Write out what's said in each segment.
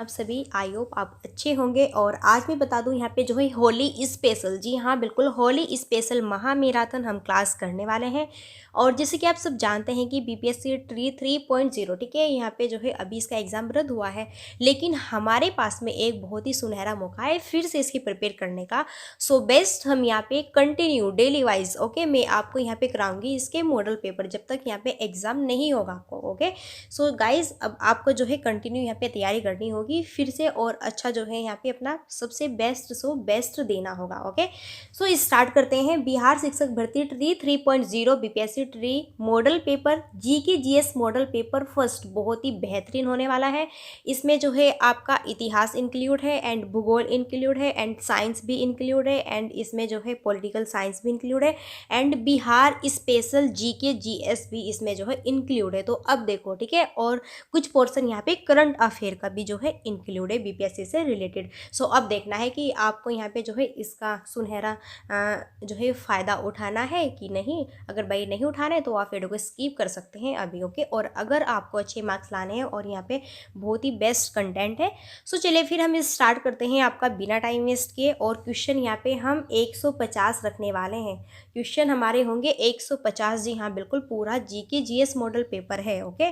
आप सभी, I hope आप अच्छे होंगे। और आज मैं बता दूं यहाँ पे जो है होली स्पेशल, जी हाँ बिल्कुल होली स्पेशल महा मैराथन हम क्लास करने वाले हैं। और जैसे कि आप सब जानते हैं कि बीपीएससी ट्री 3.0, ठीक है, यहाँ पे जो है अभी इसका एग्ज़ाम रद्द हुआ है, लेकिन हमारे पास में एक बहुत ही सुनहरा मौका है फिर से इसकी प्रिपेयर करने का। सो बेस्ट हम यहाँ पे कंटिन्यू डेली वाइज, ओके, मैं आपको यहाँ पे कराऊंगी इसके मॉडल पेपर जब तक यहाँ पे एग्ज़ाम नहीं होगा आपको। ओके, सो गाइज अब आपको जो है कंटिन्यू यहाँ पे तैयारी करनी होगी फिर से, और अच्छा जो है यहाँ पे अपना सबसे बेस्ट देना होगा। ओके, सो स्टार्ट करते हैं। बिहार शिक्षक भर्ती TRE 3.0 BPSC TRE model paper, G K GS model paper first बहुत ही बेहतरीन होने वाला है। इसमें जो है आपका इतिहास इंक्लूड है एंड भूगोल इंक्लूड है एंड साइंस भी इंक्लूड है एंड इसमें जो है पॉलिटिकल साइंस भी इंक्लूड है and Bihar special ji K GS भी इसमें जो है इंक्लूड है। तो अब देखो, ठीक है, और कुछ पोर्शन यहाँ पे करंट अफेयर का भी जो है इंक्लूड है बीपीएससी से रिलेटेड। सो अब देखना है कि आपको यहाँ पे जो है इसका सुनहरा जो है फ़ायदा उठाना है कि नहीं। अगर भाई नहीं उठाना है तो आप वीडियो को स्किप कर सकते हैं अभी। ओके, और अगर आपको अच्छे मार्क्स लाने हैं और यहाँ पे बहुत ही बेस्ट कंटेंट है, सो चलिए फिर हम स्टार्ट करते हैं आपका बिना टाइम वेस्ट किए। और क्वेश्चन यहाँ पे हम 150 रखने वाले हैं। क्वेश्चन हमारे होंगे 150, जी हाँ बिल्कुल, पूरा जीके जीएस मॉडल पेपर है। ओके,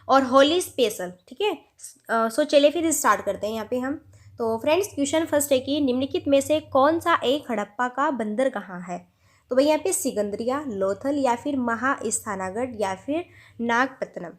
और होली स्पेशल, ठीक है। सो चलिए फिर स्टार्ट करते हैं यहाँ पे हम। तो फ्रेंड्स, क्वेश्चन फर्स्ट है कि निम्नलिखित में से कौन सा एक हड़प्पा का बंदरगाह है। तो भाई यहाँ पे सिकंदरिया, लोथल या फिर महास्थानागढ़ या फिर नागपत्तनम।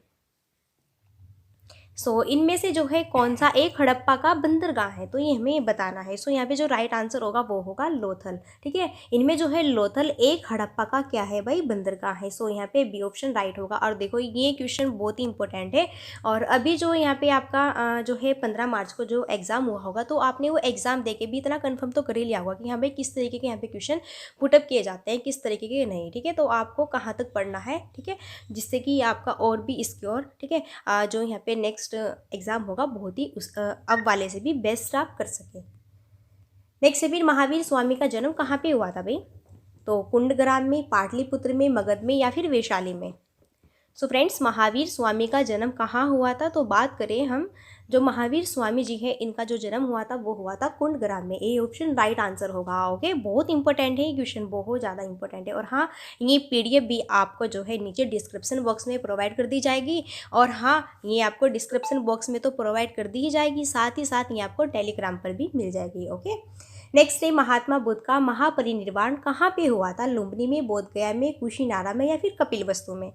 सो इनमें से जो है कौन सा एक हड़प्पा का बंदरगाह है, तो ये हमें बताना है। सो यहाँ पे जो राइट आंसर होगा वो होगा लोथल, ठीक है। इनमें जो है लोथल एक हड़प्पा का क्या है भाई, बंदरगाह है। सो यहाँ पे बी ऑप्शन राइट होगा। और देखो ये क्वेश्चन बहुत ही इंपॉर्टेंट है। और अभी जो यहाँ पे आपका जो है 15 मार्च को जो एग्जाम हुआ होगा, तो आपने वो एग्जाम दे के भी इतना कन्फर्म तो कर ही लिया होगा कि हाँ भाई किस तरीके के यहाँ पे क्वेश्चन पुटअप किए जाते हैं, किस तरीके के नहीं, ठीक है। तो आपको कहाँ तक पढ़ना है, ठीक है, जिससे कि आपका और भी इसकी और, ठीक है, जो यहाँ पे नेक्स्ट एग्जाम होगा बहुत ही उस अब वाले से भी बेस्ट आप कर सके। नेक्स्ट है फिर महावीर स्वामी का जन्म कहाँ पे हुआ था भाई। तो कुंडग्राम में, पाटलिपुत्र में, मगध में या फिर वैशाली में। सो फ्रेंड्स, महावीर स्वामी का जन्म कहाँ हुआ था, तो बात करें हम, जो महावीर स्वामी जी है इनका जो जन्म हुआ था वो हुआ था कुंडग्राम में। ए ऑप्शन राइट आंसर होगा। ओके, बहुत इंपॉर्टेंट है ये क्वेश्चन, बहुत ज़्यादा इंपॉर्टेंट है। और हाँ, ये पीडीएफ भी आपको जो है नीचे डिस्क्रिप्शन बॉक्स में प्रोवाइड कर दी जाएगी। और हाँ, ये आपको डिस्क्रिप्शन बॉक्स में तो प्रोवाइड कर दी ही जाएगी, साथ ही साथ ये आपको टेलीग्राम पर भी मिल जाएगी। ओके, नेक्स्ट है महात्मा बुद्ध का महापरिनिर्वाण कहाँ पे हुआ था। लुम्बिनी में, बोधगया में, कुशीनारा में या फिर कपिलवस्तु में।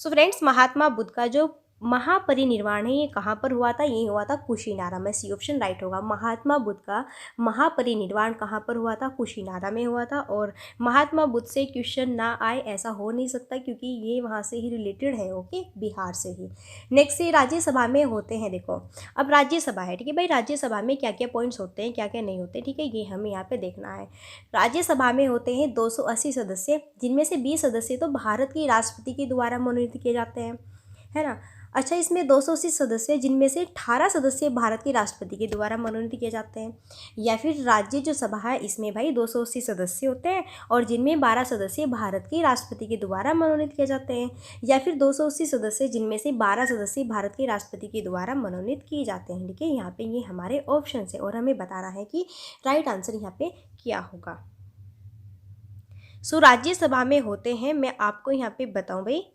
सो फ्रेंड्स, महात्मा बुद्ध का जो महापरिनिर्वाण है ये कहाँ पर हुआ था, ये हुआ था कुशीनारा में। सी ऑप्शन राइट होगा। महात्मा बुद्ध का महापरिनिर्वाण कहाँ पर हुआ था, कुशीनारा में हुआ था। और महात्मा बुद्ध से क्वेश्चन ना आए ऐसा हो नहीं सकता, क्योंकि ये वहाँ से ही रिलेटेड है। ओके, बिहार से ही। नेक्स्ट ये राज्यसभा में होते हैं। देखो अब राज्यसभा है, ठीक है भाई, राज्यसभा में क्या क्या पॉइंट्स होते हैं, क्या क्या नहीं होते, ठीक है, ये हमें यहाँ पे देखना है। राज्यसभा में होते हैं 280 सदस्य, जिनमें से 20 सदस्य तो भारत के राष्ट्रपति के द्वारा मनोनीत किए जाते हैं, है ना। अच्छा, इसमें 280 सदस्य जिनमें से 18 सदस्य भारत के राष्ट्रपति के द्वारा मनोनीत किए जाते हैं। या फिर राज्य जो सभा है इसमें भाई 280 सदस्य होते हैं और जिनमें 12 सदस्य भारत के राष्ट्रपति के द्वारा मनोनीत किए जाते हैं। या फिर 280 सदस्य जिनमें से 12 सदस्य भारत के राष्ट्रपति के द्वारा मनोनीत किए जाते हैं, ठीक है। यहाँ पे ये हमारे ऑप्शन है और हमें बताना है कि राइट आंसर यहाँ पे क्या होगा। सो राज्यसभा में होते हैं, मैं आपको यहाँ पे बताऊँ भाई,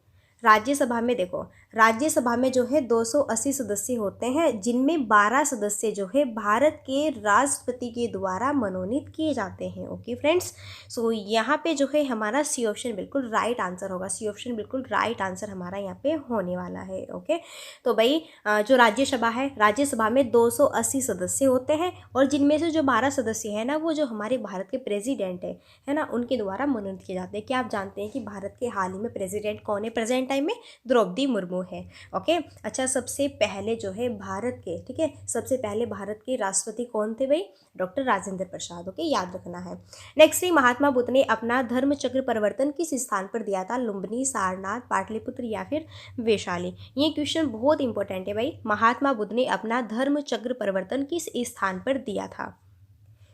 राज्यसभा में देखो, राज्यसभा में जो है 280 सदस्य होते हैं, जिनमें 12 सदस्य जो है भारत के राष्ट्रपति के द्वारा मनोनीत किए जाते हैं। ओके फ्रेंड्स, सो यहाँ पे जो है हमारा सी ऑप्शन बिल्कुल राइट आंसर होगा। सी ऑप्शन बिल्कुल राइट आंसर हमारा यहाँ पे होने वाला है। ओके, तो भाई जो राज्यसभा है, राज्यसभा में 280 सदस्य होते हैं और जिनमें से जो 12 सदस्य हैं ना, वो जो हमारे भारत के प्रेसिडेंट है ना, उनके द्वारा मनोनीत किए जाते हैं। क्या आप जानते हैं कि भारत के हाल ही में प्रेसिडेंट कौन है प्रेजेंट टाइम में? द्रौपदी मुर्मू है। ओके, अच्छा, सबसे पहले जो है भारत के, ठीक है, सबसे पहले भारत के राष्ट्रपति कौन थे भाई? डॉक्टर राजेंद्र प्रसाद। ओके, याद रखना है। नेक्स्ट ही महात्मा बुद्ध ने अपना धर्म चक्र परिवर्तन किस स्थान पर दिया था? लुम्बिनी, सारनाथ, पाटलिपुत्र या फिर वैशाली। ये क्वेश्चन बहुत इंपॉर्टेंट है भाई। महात्मा बुद्ध ने अपना धर्म चक्र परिवर्तन किस स्थान पर दिया था?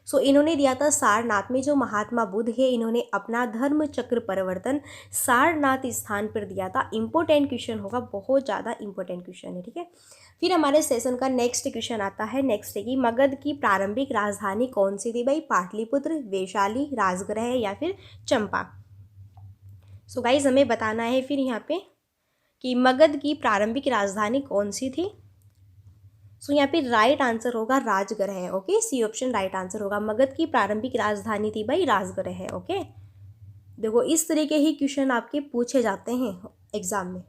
सो इन्होंने दिया था सारनाथ में। जो महात्मा बुद्ध है इन्होंने अपना धर्म चक्र परिवर्तन सारनाथ स्थान पर दिया था। इंपॉर्टेंट क्वेश्चन होगा, बहुत ज़्यादा इंपॉर्टेंट क्वेश्चन है, ठीक है। फिर हमारे सेशन का नेक्स्ट क्वेश्चन आता है, नेक्स्ट है कि मगध की प्रारंभिक राजधानी कौन सी थी भाई? पाटलिपुत्र, वैशाली, राजगृह या फिर चंपा। सो गाइज हमें बताना है फिर यहाँ पे कि मगध की प्रारंभिक राजधानी कौन सी थी। सो यहाँ पे राइट आंसर होगा Rajgriha. Okay, c option right answer होगा। मगध की प्रारंभिक राजधानी थी भाई राजगृह। ओके, देखो इस तरह के ही क्वेश्चन आपके पूछे जाते हैं एग्जाम में,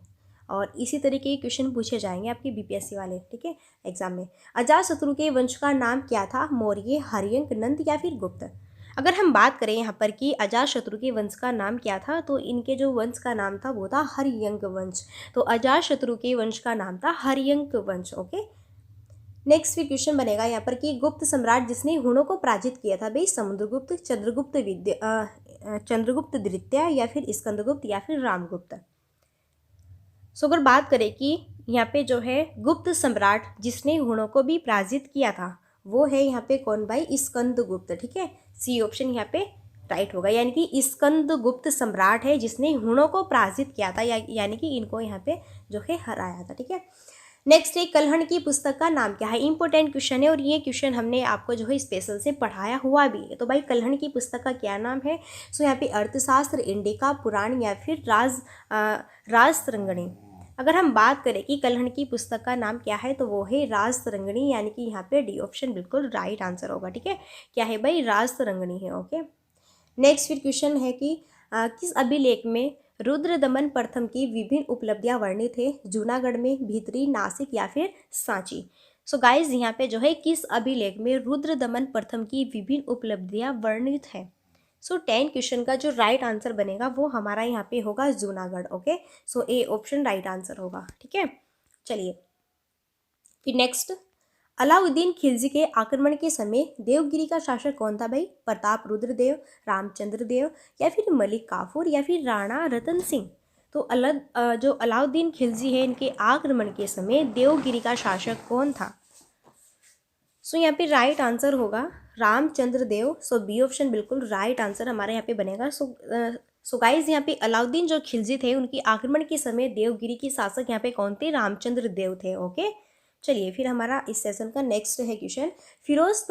और इसी तरीके के क्वेश्चन पूछे जाएंगे आपके बीपीएससी वाले, ठीक है, एग्जाम में। अजातशत्रु के वंश का नाम क्या था? मौर्य, हर्यंक, नंद या फिर गुप्त। अगर हम बात करें यहाँ पर कि अजातशत्रु के वंश का नाम क्या था, तो इनके जो वंश का नाम था वो था हर्यंक वंश। तो अजातशत्रु के वंश का नाम था हर्यंक वंश। ओके, नेक्स्ट भी क्वेश्चन बनेगा यहाँ पर कि गुप्त सम्राट जिसने हुणों को पराजित किया था भाई? समुद्रगुप्त, चंद्रगुप्त द्वितीय या फिर स्कंदगुप्त या फिर रामगुप्त। सो अगर बात करें कि यहाँ पे जो है गुप्त सम्राट जिसने हुणों को भी पराजित किया था वो है यहाँ पे कौन भाई? स्कंदगुप्त। ठीक है, सी ऑप्शन यहाँ पे राइट होगा, यानी कि स्कंदगुप्त सम्राट है जिसने हुणों को पराजित किया था, यानी कि इनको यहाँ पे जो है हराया था। ठीक है, नेक्स्ट है कल्हण की पुस्तक का नाम क्या है? इंपॉर्टेंट क्वेश्चन है और ये क्वेश्चन हमने आपको जो है स्पेशल से पढ़ाया हुआ भी है। तो भाई कल्हण की पुस्तक का क्या नाम है? सो यहाँ पे अर्थशास्त्र, इंडिका, पुराण या फिर राजतरंगिणी। अगर हम बात करें कि कल्हण की पुस्तक का नाम क्या है, तो वो है राजतरंगिणी, यानी कि यहाँ पे डी ऑप्शन बिल्कुल राइट आंसर होगा। ठीक है, क्या है भाई? राजतरंगिणी है। ओके, नेक्स्ट फिर क्वेश्चन है कि किस अभिलेख में रुद्रदमन प्रथम की विभिन्न उपलब्धियां वर्णित है? जूनागढ़ में, भीतरी, नासिक या फिर सांची। सो गाइज यहाँ पे जो है किस अभिलेख में रुद्रदमन प्रथम की विभिन्न उपलब्धियां वर्णित है? सो 10 क्वेश्चन का जो राइट आंसर बनेगा वो हमारा यहाँ पे होगा Junagadh. Okay, so A option right answer होगा। ठीक है, चलिए फिर नेक्स्ट, अलाउद्दीन खिलजी के आक्रमण के समय देवगिरी का शासक कौन था भाई? प्रताप रुद्र देव, रामचंद्र देव या फिर मलिक काफूर या फिर राणा रतन सिंह। तो जो अलाउद्दीन खिलजी है इनके आक्रमण के समय देवगिरी का शासक कौन था? सो यहाँ पे राइट आंसर होगा रामचंद्र देव। सो बी ऑप्शन बिल्कुल राइट आंसर हमारे यहाँ पे बनेगा। सो गाइज यहाँ पे अलाउद्दीन जो खिलजी थे उनके आक्रमण के समय देवगिरी के शासक यहाँ पे कौन थे? रामचंद्र देव थे। ओके, चलिए फिर हमारा इस सेशन का नेक्स्ट है क्वेश्चन, फिरोज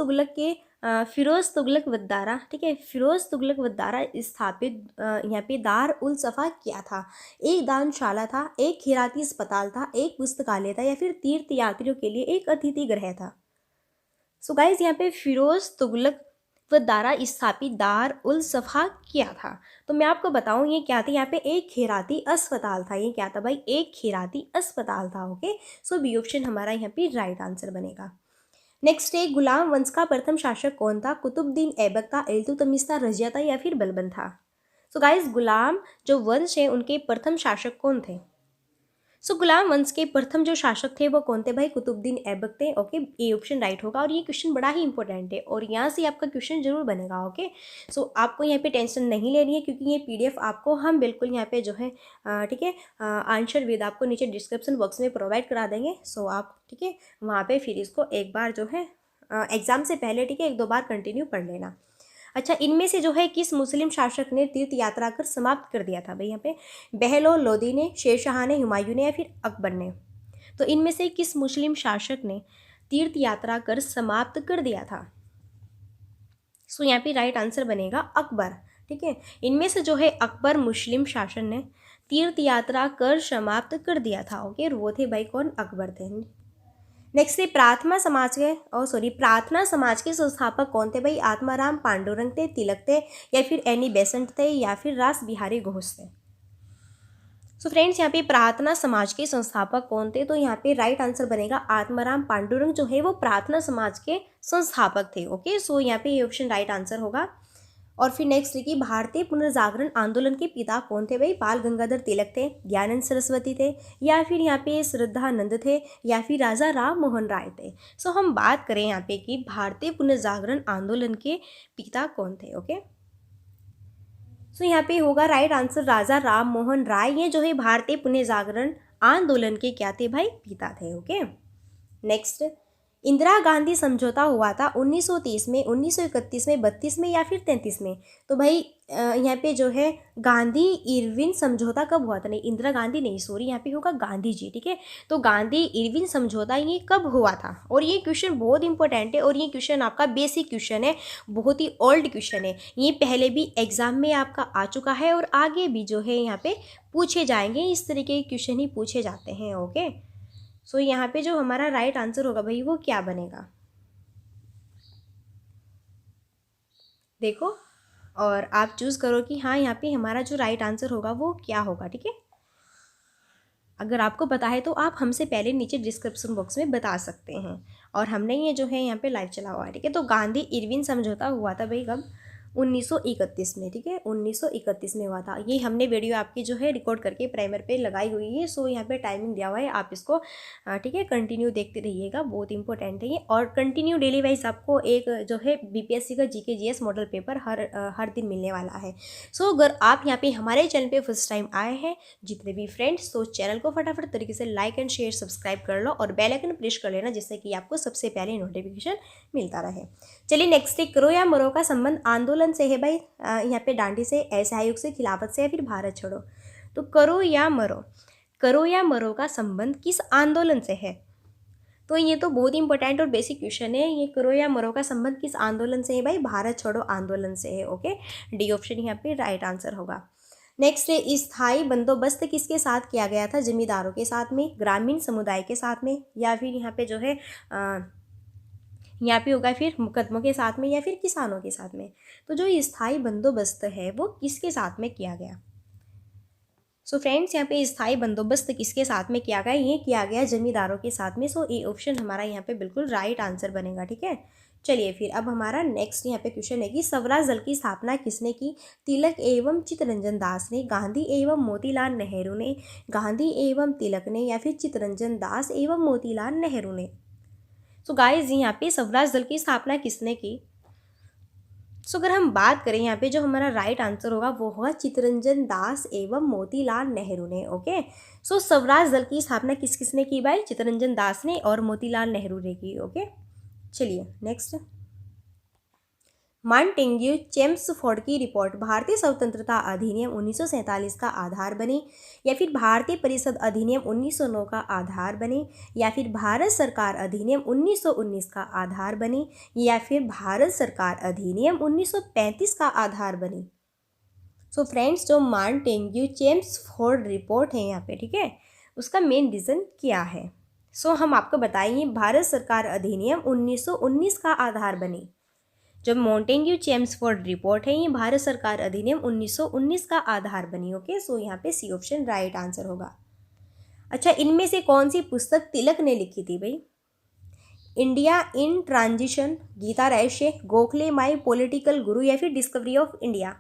तुगलक वद्दारा। ठीक है, फिरोज तुगलक वद्दारा स्थापित यहाँ पे दार उल सफ़ा क्या था? एक दानशाला था, एक खिराती अस्पताल था, एक पुस्तकालय था या फिर तीर्थ यात्रियों के लिए एक अतिथि गृह था। सो गाइज यहाँ पे फिरोज तुगलक द्वारा स्थापित दार उल सफ़ा क्या था? तो मैं आपको बताऊं ये क्या था। यहाँ पे एक खिराती अस्पताल था। ये क्या था भाई? एक खिराती अस्पताल था। ओके, सो बी ऑप्शन हमारा यहाँ पे राइट आंसर बनेगा। नेक्स्ट है गुलाम वंश का प्रथम शासक कौन था? कुतुबुद्दीन ऐबक था, इल्तुतमिश था, रजिया था या फिर बलबन था। सो गाइज गुलाम जो वंश है उनके प्रथम शासक कौन थे? सो गुलाम वंश के प्रथम जो शासक थे वो कौन थे भाई? कुतुबुद्दीन ऐबक थे। ओके, ए ऑप्शन राइट होगा और ये क्वेश्चन बड़ा ही इंपॉर्टेंट है और यहाँ से आपका क्वेश्चन जरूर बनेगा। ओके, सो आपको यहाँ पे टेंशन नहीं लेनी है क्योंकि ये पीडीएफ आपको हम बिल्कुल यहाँ पे जो है ठीक है आंसर विद आपको नीचे डिस्क्रिप्शन बॉक्स में प्रोवाइड करा देंगे। सो आप ठीक है वहाँ पर फिर इसको एक बार जो है एग्जाम से पहले ठीक है 1-2 बार कंटिन्यू पढ़ लेना। अच्छा, इनमें से जो है किस मुस्लिम शासक ने तीर्थ यात्रा कर समाप्त कर दिया था भाई? यहाँ पे बहलोल लोदी ने, शेरशाह ने, हुमायूं ने या फिर अकबर ने। तो इनमें से किस मुस्लिम शासक ने तीर्थ यात्रा कर समाप्त कर दिया था? सो यहाँ पे राइट आंसर बनेगा अकबर। ठीक है, इनमें से जो है अकबर मुस्लिम शासन ने तीर्थ यात्रा कर समाप्त कर दिया था। ओके, और वो थे भाई कौन? अकबर थे। नेक्स्ट है प्रार्थना समाज के संस्थापक कौन थे भाई? आत्माराम, पांडुरंग थे, तिलक थे या फिर एनी बेसेंट थे या फिर रास बिहारी घोष थे। सो फ्रेंड्स यहाँ पे प्रार्थना समाज के संस्थापक कौन थे? तो यहाँ पे राइट आंसर बनेगा आत्माराम। पांडुरंग जो है वो प्रार्थना समाज के संस्थापक थे। ओके, सो यहाँ पे ये ऑप्शन राइट आंसर होगा। और फिर नेक्स्ट है कि भारतीय पुनर्जागरण आंदोलन के पिता कौन थे भाई? बाल गंगाधर तिलक थे, ज्ञानंद सरस्वती थे या फिर यहाँ पे श्रद्धानंद थे या फिर राजा राम मोहन राय थे। सो हम बात करें यहाँ पे कि भारतीय पुनर्जागरण आंदोलन के पिता कौन थे। ओके, सो यहाँ पे होगा राइट आंसर राजा राम मोहन राय। ये जो है भारतीय पुनर्जागरण आंदोलन के क्या थे भाई? पिता थे। ओके, नेक्स्ट इंदिरा गांधी समझौता हुआ था 1930 में, 1931 में, 32 में या फिर 33 में। तो भाई यहाँ पे जो है गांधी इरविन समझौता कब हुआ था? नहीं, इंदिरा गांधी नहीं, सॉरी, यहाँ पे होगा गांधी जी, ठीक है। तो गांधी इरविन समझौता ये कब हुआ था? और ये क्वेश्चन बहुत इंपॉर्टेंट है और ये क्वेश्चन आपका बेसिक क्वेश्चन है, बहुत ही ओल्ड क्वेश्चन है। ये पहले भी एग्जाम में आपका आ चुका है और आगे भी जो है यहाँ पे पूछे जाएंगे, इस तरीके के क्वेश्चन ही पूछे जाते हैं। ओके, सो यहाँ पे जो हमारा राइट आंसर होगा भाई वो क्या बनेगा, देखो, और आप चूज़ करो कि हाँ यहाँ पे हमारा जो राइट आंसर होगा वो क्या होगा, ठीक है। अगर आपको पता है तो आप हमसे पहले नीचे डिस्क्रिप्शन बॉक्स में बता सकते हैं। और हमने ये जो है यहाँ पे लाइव चला हुआ है, ठीक है। तो गांधी इरविन समझौता हुआ था भाई कब? 1931 में, ठीक है, 1931 में हुआ था। ये हमने वीडियो आपकी जो है रिकॉर्ड करके प्राइमर पे लगाई हुई है। सो यहाँ पे टाइमिंग दिया हुआ है, आप इसको ठीक है कंटिन्यू देखते रहिएगा, बहुत इंपॉर्टेंट है ये। और कंटिन्यू डेली वाइज आपको एक जो है बीपीएससी का जीके जीएस मॉडल पेपर हर दिन मिलने वाला है। सो अगर आप यहाँ पे हमारे चैनल पे फर्स्ट टाइम आए हैं, जितने भी फ्रेंड्स, तो चैनल को फटाफट तरीके से लाइक एंड शेयर सब्सक्राइब कर लो और बेल आइकन प्रेस कर लेना, जिससे कि आपको सबसे पहले नोटिफिकेशन मिलता रहे। चलिए नेक्स्ट है, करो या मरो का संबंध आंदोलन से है भाई। यहाँ पे डांडी से, असहयोग से, खिलाफत से या फिर भारत छोड़ो। तो करो या मरो का संबंध किस आंदोलन से है? तो ये तो बहुत इंपॉर्टेंट और बेसिक क्वेश्चन है। ये करो या मरो का संबंध किस आंदोलन से है भाई? भारत छोड़ो आंदोलन से है। ओके, डी ऑप्शन यहाँ पे राइट आंसर होगा। नेक्स्ट है, स्थायी बंदोबस्त किसके साथ किया गया था? जमींदारों के साथ में, ग्रामीण समुदाय के साथ में, या फिर यहाँ पे जो है यहाँ पे होगा फिर मुकदमों के साथ में, या फिर किसानों के साथ में। तो जो स्थायी बंदोबस्त है वो किसके साथ में किया गया? सो फ्रेंड्स, यहाँ पे स्थायी बंदोबस्त किसके साथ में किया गया? ये किया गया जमींदारों के साथ में। सो ए ऑप्शन हमारा यहाँ पे बिल्कुल राइट आंसर बनेगा, ठीक है। चलिए फिर अब हमारा नेक्स्ट यहाँ पे क्वेश्चन है कि स्वराज दल की स्थापना किसने की? तिलक एवं चित्तरंजन दास ने, गांधी एवं मोतीलाल नेहरू ने, गांधी एवं तिलक ने, या फिर चित्तरंजन दास एवं मोतीलाल नेहरू ने। सो गाइस, यहाँ पे स्वराज दल की स्थापना किसने की? सो अगर हम बात करें यहाँ पे जो हमारा राइट आंसर होगा वो होगा चित्तरंजन दास एवं मोतीलाल नेहरू ने। ओके, सो स्वराज दल की स्थापना किस किसने की भाई? चित्तरंजन दास ने और मोतीलाल नेहरू ने की। ओके, चलिए नेक्स्ट, मॉन्टेग्यू चेम्सफोर्ड की रिपोर्ट भारतीय स्वतंत्रता अधिनियम 1947 का आधार बनी, या फिर भारतीय परिषद अधिनियम 1909 का आधार बनी, या फिर भारत सरकार अधिनियम 1919 का आधार बनी, या फिर भारत सरकार अधिनियम 1935 का आधार बनी। सो फ्रेंड्स, जो मॉन्टेग्यू चेम्सफोर्ड रिपोर्ट है यहाँ पे, ठीक है, उसका मेन रीज़न क्या है? सो हम आपको बताएंगे, भारत सरकार अधिनियम 1919 का आधार बनी। जब मॉन्टेग्यू चेम्सफोर्ड रिपोर्ट है, ये भारत सरकार अधिनियम 1919 का आधार बनी। ओके, सो यहाँ पे सी ऑप्शन राइट आंसर होगा। अच्छा, इनमें से कौन सी पुस्तक तिलक ने लिखी थी भाई? इंडिया इन ट्रांजिशन, गीता रहस्य, गोखले माई पॉलिटिकल गुरु, या फिर डिस्कवरी ऑफ इंडिया।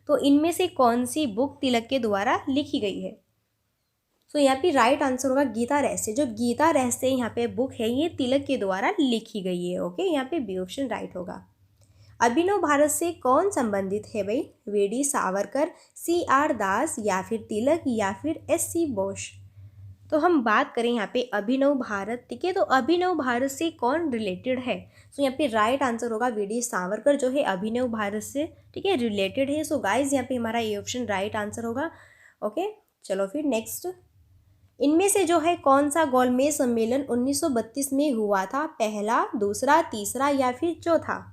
तो इनमें से कौन सी बुक तिलक के द्वारा लिखी गई है? सो यहाँ पे राइट आंसर होगा गीता रहस्य। जो गीता रहस्य यहाँ पे बुक है, ये तिलक के द्वारा लिखी गई है। ओके, यहाँ पे बी ऑप्शन राइट होगा। अभिनव भारत से कौन संबंधित है भाई? वीडी सावरकर, सीआर दास, या फिर तिलक, या फिर एससी बोस। तो हम बात करें यहाँ पे अभिनव भारत, ठीक है, तो अभिनव भारत से कौन रिलेटेड है? सो यहाँ पे राइट आंसर होगा वीडी सावरकर जो है अभिनव भारत से, ठीक है, रिलेटेड है। सो गाइज, यहाँ पे हमारा ये ऑप्शन राइट आंसर होगा। ओके, चलो फिर नेक्स्ट, इनमें से जो है कौन सा गोलमेज सम्मेलन 1932 में हुआ था? पहला, दूसरा, तीसरा, या फिर चौथा?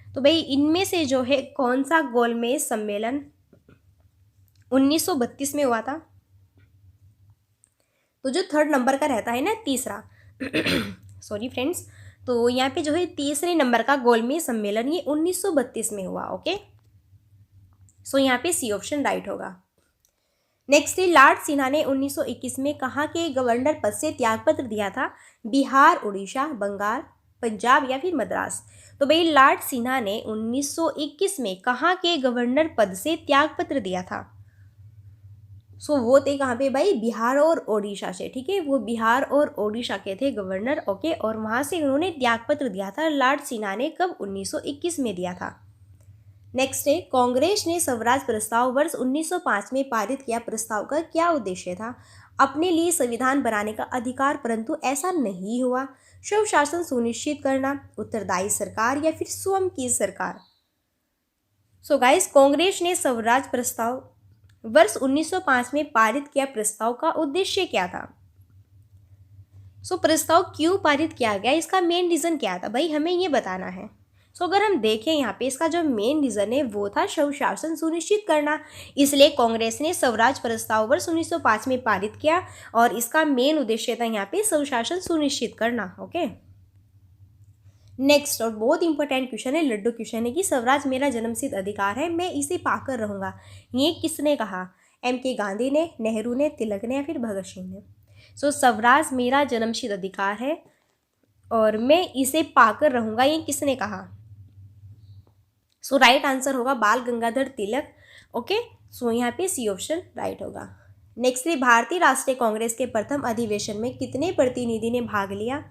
तो भाई इनमें से जो है कौन सा गोलमेज सम्मेलन 1932 में हुआ था? तो जो थर्ड नंबर का रहता है ना, तीसरा सॉरी फ्रेंड्स, तो यहाँ पे जो है तीसरे नंबर का गोलमेज सम्मेलन ये 1932 में हुआ। ओके, सो यहाँ पे सी ऑप्शन राइट होगा। नेक्स्ट है, लॉर्ड सिन्हा ने 1921 में कहाँ के गवर्नर पद से त्यागपत्र दिया था? बिहार, उड़ीसा, बंगाल, पंजाब, या फिर मद्रास। तो भाई लॉर्ड सिन्हा ने 1921 में कहाँ के गवर्नर पद से त्यागपत्र दिया था? सो वो थे कहाँ पे भाई? बिहार और ओडिशा से, ठीक है, वो बिहार और ओडिशा के थे गवर्नर। ओके, और वहाँ से उन्होंने त्यागपत्र दिया था लॉर्ड सिन्हा ने, कब? 1921 में दिया था। नेक्स्ट है, कांग्रेस ने स्वराज प्रस्ताव वर्ष 1905 में पारित किया। प्रस्ताव का क्या उद्देश्य था? अपने लिए संविधान बनाने का अधिकार, परंतु ऐसा नहीं हुआ। स्वशासन सुनिश्चित करना, उत्तरदायी सरकार या फिर स्वयं की सरकार। सो गाइस, कांग्रेस ने स्वराज प्रस्ताव वर्ष 1905 में पारित किया। प्रस्ताव का उद्देश्य क्या था? सो प्रस्ताव क्यों पारित किया गया, इसका मेन रीजन क्या था भाई, हमें ये बताना है। सो अगर हम देखें यहाँ पे, इसका जो मेन रीजन है वो था स्वशासन सुनिश्चित करना, इसलिए कांग्रेस ने स्वराज प्रस्ताव वर्ष 1905 में पारित किया और इसका मेन उद्देश्य था यहाँ पे स्वशासन सुनिश्चित करना। ओके, नेक्स्ट और बहुत इंपॉर्टेंट क्वेश्चन है, लड्डू क्वेश्चन है कि स्वराज मेरा जन्मसिद्ध अधिकार है, मैं इसे पाकर रहूंगा, ये किसने कहा? M.K. गांधी ने, नेहरू ने, तिलक ने या फिर भगत सिंह ने? सो स्वराज मेरा जन्मसिद्ध अधिकार है और मैं इसे पाकर रहूंगा, ये किसने कहा? सो राइट आंसर होगा बाल गंगाधर तिलक। ओके, सो यहाँ पे सी ऑप्शन राइट होगा। नेक्स्ट, भारतीय राष्ट्रीय कांग्रेस के प्रथम अधिवेशन में कितने प्रतिनिधि ने भाग लिया?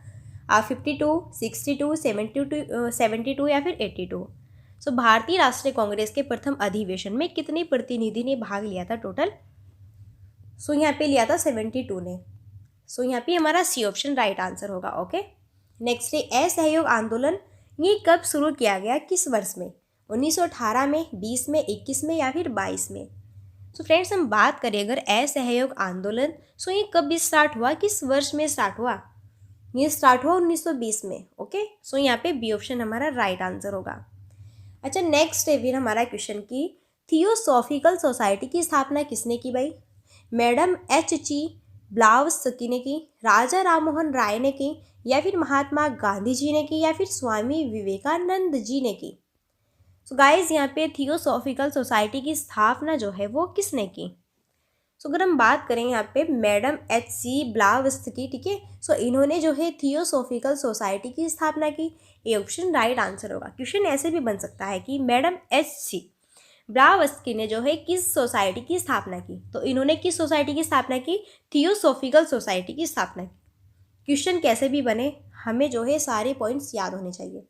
52, 62, 72 या फिर 82? सो भारतीय राष्ट्रीय कांग्रेस के प्रथम अधिवेशन में कितने प्रतिनिधि ने भाग लिया था टोटल? सो यहाँ पे लिया था 72 ने। सो यहाँ पे हमारा सी ऑप्शन राइट आंसर होगा। ओके, नेक्स्ट है असहयोग आंदोलन, ये कब शुरू किया गया, किस वर्ष में? 1918 में, 20 में, 21 में या फिर 22 में? सो फ्रेंड्स, हम बात करें अगर असहयोग आंदोलन, सो ये कब स्टार्ट हुआ, किस वर्ष में स्टार्ट हुआ? ये स्टार्ट हुआ 1920 में। ओके, सो यहाँ पे बी ऑप्शन हमारा राइट आंसर होगा। अच्छा, नेक्स्ट है फिर हमारा क्वेश्चन की थियोसॉफिकल सोसाइटी की स्थापना किसने की भाई? Madam H.G. ब्लावत्स्की ने की, राजा राममोहन राय ने की या फिर महात्मा गांधी जी ने की या फिर स्वामी विवेकानंद जी ने की? सो गाइज, यहाँ पे थियोसॉफिकल सोसाइटी की स्थापना जो है वो किसने की? सो अगर हम बात करें यहाँ पे मैडम H.C. ब्लावत्स्की, ठीक है, सो इन्होंने जो है थियोसॉफिकल सोसाइटी की स्थापना की, ये ऑप्शन राइट आंसर होगा। क्वेश्चन ऐसे भी बन सकता है कि मैडम H.C. ब्लावत्स्की ने जो है किस सोसाइटी की स्थापना की, तो इन्होंने किस सोसाइटी की स्थापना की? थियोसॉफिकल सोसाइटी की स्थापना की। क्वेश्चन कैसे भी बने, हमें जो है सारे पॉइंट्स याद होने चाहिए।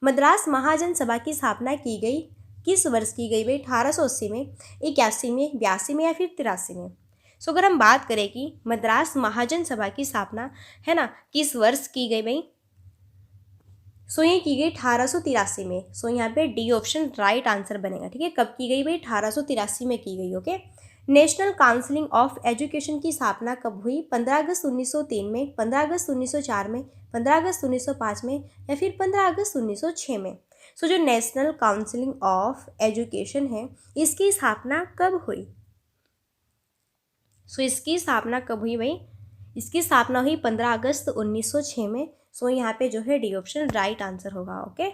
मद्रास महाजन सभा की स्थापना की गई, किस वर्ष की गई भाई? 1880 में, 81 में, 82 में या फिर 83 में? सो अगर हम बात करें कि मद्रास महाजन सभा की स्थापना है ना किस वर्ष की गई भाई? सो ये की गई 1883 में। सो यहाँ पे डी ऑप्शन राइट आंसर बनेगा। ठीक है, कब की गई भाई? 1883 में की गई। Okay, national council of education की स्थापना कब हुई? 15 अगस्त 1903 में, 15 अगस्त 1904 में, 15 अगस्त 1905 में या फिर 15 अगस्त 1906 में? सो जो नेशनल काउंसिल ऑफ एजुकेशन है, इसकी स्थापना कब हुई? सो इसकी स्थापना कब हुई भाई? इसकी स्थापना हुई 15 अगस्त 1906 में। सो यहाँ पे जो है डी ऑप्शन राइट आंसर होगा। ओके,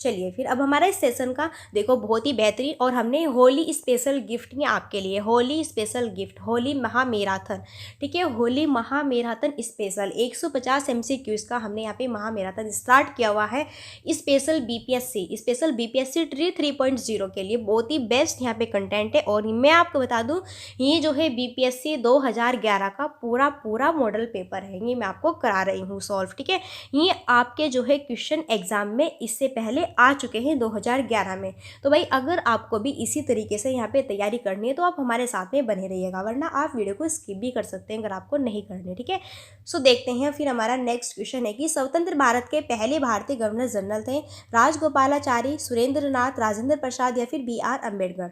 चलिए फिर अब हमारा इस सेशन का देखो बहुत ही बेहतरीन, और हमने होली स्पेशल गिफ्ट में आपके लिए होली स्पेशल गिफ्ट, होली महामैराथन, ठीक है, होली महामैराथन स्पेशल 150 MCQs का हमने यहाँ पे महामैराथन स्टार्ट किया हुआ है स्पेशल बीपीएससी ट्री 3.0 के लिए। बहुत ही बेस्ट यहाँ पे कंटेंट है, और मैं आपको बता दूँ ये जो है BPSC 2011 का पूरा मॉडल पेपर है, ये मैं आपको करा रही हूँ सॉल्व। ठीक है, ये आपके जो है क्वेश्चन एग्जाम में इससे पहले आ चुके हैं 2011 में। तो भाई अगर आपको भी इसी तरीके से यहाँ पे तैयारी करनी है तो आप हमारे साथ में बने रहिएगा, वरना आप वीडियो को स्किप भी कर सकते हैं अगर आपको नहीं करनी। ठीक है, सो देखते हैं फिर हमारा नेक्स्ट क्वेश्चन है कि स्वतंत्र भारत के पहले भारतीय गवर्नर जनरल थे राजगोपालाचारी, सुरेंद्र नाथ, राजेंद्र प्रसाद या फिर BR अम्बेडकर?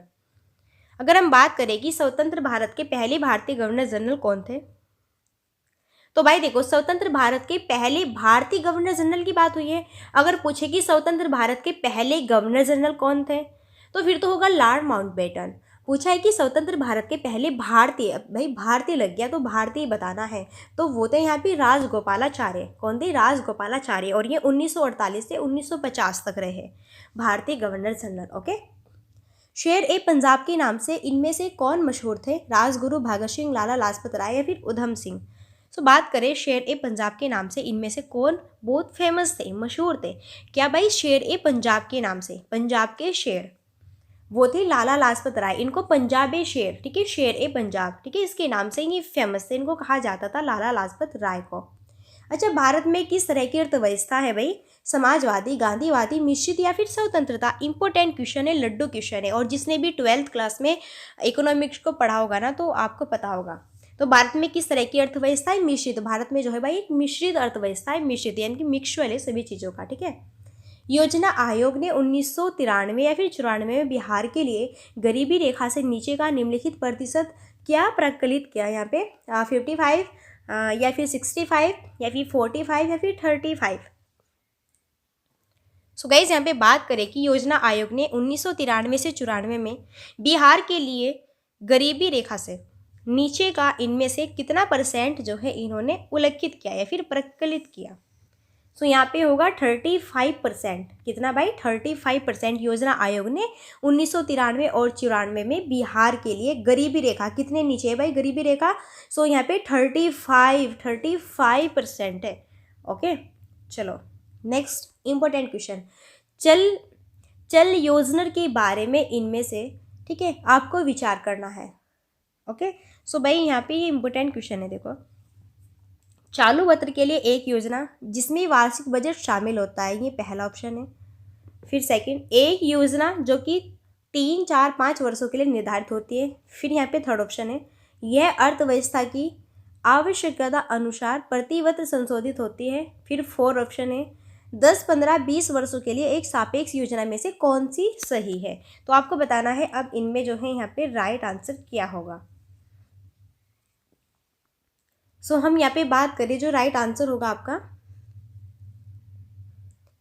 अगर हम बात करें कि स्वतंत्र भारत के पहले भारतीय गवर्नर जनरल कौन थे, तो भाई देखो स्वतंत्र भारत के पहले भारतीय गवर्नर जनरल की बात हुई है। अगर पूछे कि स्वतंत्र भारत के पहले गवर्नर जनरल कौन थे, तो फिर तो होगा लॉर्ड माउंटबेटन। पूछा है कि स्वतंत्र भारत के पहले भारतीय, भाई भारतीय लग गया तो भारतीय बताना है, तो वो थे यहाँ पे राजगोपालाचार्य। कौन थे? राजगोपालाचार्य, और ये 1948 से 1950 तक रहे भारतीय गवर्नर जनरल। ओके, शेर ए पंजाब के नाम से इनमें से कौन मशहूर थे? राजगुरु, भगत सिंह, लाला लाजपत राय या फिर उधम सिंह? सो बात करें शेर ए पंजाब के नाम से इनमें से कौन बहुत फेमस थे, मशहूर थे? क्या भाई शेर ए पंजाब के नाम से, पंजाब के शेर वो थे लाला लाजपत राय, इनको पंजाबी शेर, ठीक है, शेर ए पंजाब, ठीक है, इसके नाम से ये फेमस थे, इनको कहा जाता था लाला लाजपत राय को। अच्छा, भारत में किस तरह की अर्थव्यवस्था है भाई? समाजवादी, गांधीवादी, मिश्रित या फिर स्वतंत्रता? इंपॉर्टेंट क्वेश्चन है, लड्डू क्वेश्चन है, और जिसने भी 12th क्लास में इकोनॉमिक्स को पढ़ा होगा ना तो आपको पता होगा। तो भारत में किस तरह की अर्थव्यवस्था है? मिश्रित। भारत में जो है भाई एक मिश्रित अर्थव्यवस्था है, मिश्रित यानी कि मिक्सचुअल है सभी चीज़ों का, ठीक है। योजना आयोग ने 1993 या फिर 94 में बिहार के लिए गरीबी रेखा से नीचे का निम्नलिखित प्रतिशत क्या प्रकलित किया? यहाँ पे 55 या फिर 65 या फिर 45 या फिर 35। सो गाइज यहाँ पे बात करें कि योजना आयोग ने 1993 से 94 में बिहार के लिए गरीबी रेखा से नीचे का इनमें से कितना % जो है इन्होंने उल्लेखित किया या फिर प्रकलित किया? सो यहाँ पे होगा 35%। कितना भाई? 35% योजना आयोग ने 1993 और 94 में बिहार के लिए गरीबी रेखा कितने नीचे है भाई गरीबी रेखा? सो यहाँ पे 35% है। ओके, चलो नेक्स्ट इंपॉर्टेंट क्वेश्चन। चल योजना के बारे में इनमें से, ठीक है, आपको विचार करना है। ओके, सो भाई यहाँ पे ये इंपॉर्टेंट क्वेश्चन है। देखो, चालू वित्त के लिए एक योजना जिसमें वार्षिक बजट शामिल होता है, ये पहला ऑप्शन है। फिर सेकंड, एक योजना जो कि 3, 4, 5 वर्षों के लिए निर्धारित होती है। फिर यहाँ पे थर्ड ऑप्शन है, यह अर्थव्यवस्था की आवश्यकता अनुसार प्रतिवर्ष संशोधित होती है। फिर फोर्थ ऑप्शन है, 10, 15, 20 वर्षों के लिए एक सापेक्ष योजना में से कौन सी सही है? तो आपको बताना है अब इनमें जो है यहाँ पे राइट आंसर क्या होगा। सो हम यहाँ पे बात करें, जो राइट आंसर होगा आपका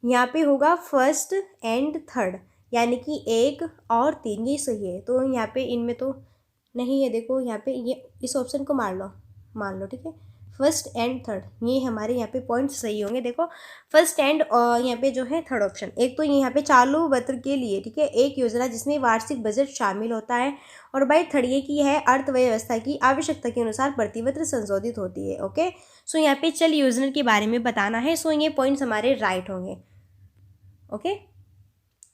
यहाँ पे होगा फर्स्ट एंड थर्ड, यानी कि 1 और 3 ये सही है। तो यहाँ पे इनमें तो नहीं है। देखो यहाँ पे ये इस ऑप्शन को मान लो, ठीक है, फर्स्ट एंड थर्ड ये हमारे यहाँ पे पॉइंट सही होंगे। देखो, फर्स्ट एंड यहाँ पे जो है थर्ड ऑप्शन, एक तो यहाँ पे चालू वित्त के लिए, ठीक है, एक योजना जिसमें वार्षिक बजट शामिल होता है, और भाई थर्ड ये की है अर्थव्यवस्था की आवश्यकता के अनुसार प्रतिवर्ष संशोधित होती है। ओके, सो यहाँ पे चल योजना के बारे में बताना है। सो ये पॉइंट्स हमारे राइट होंगे। ओके,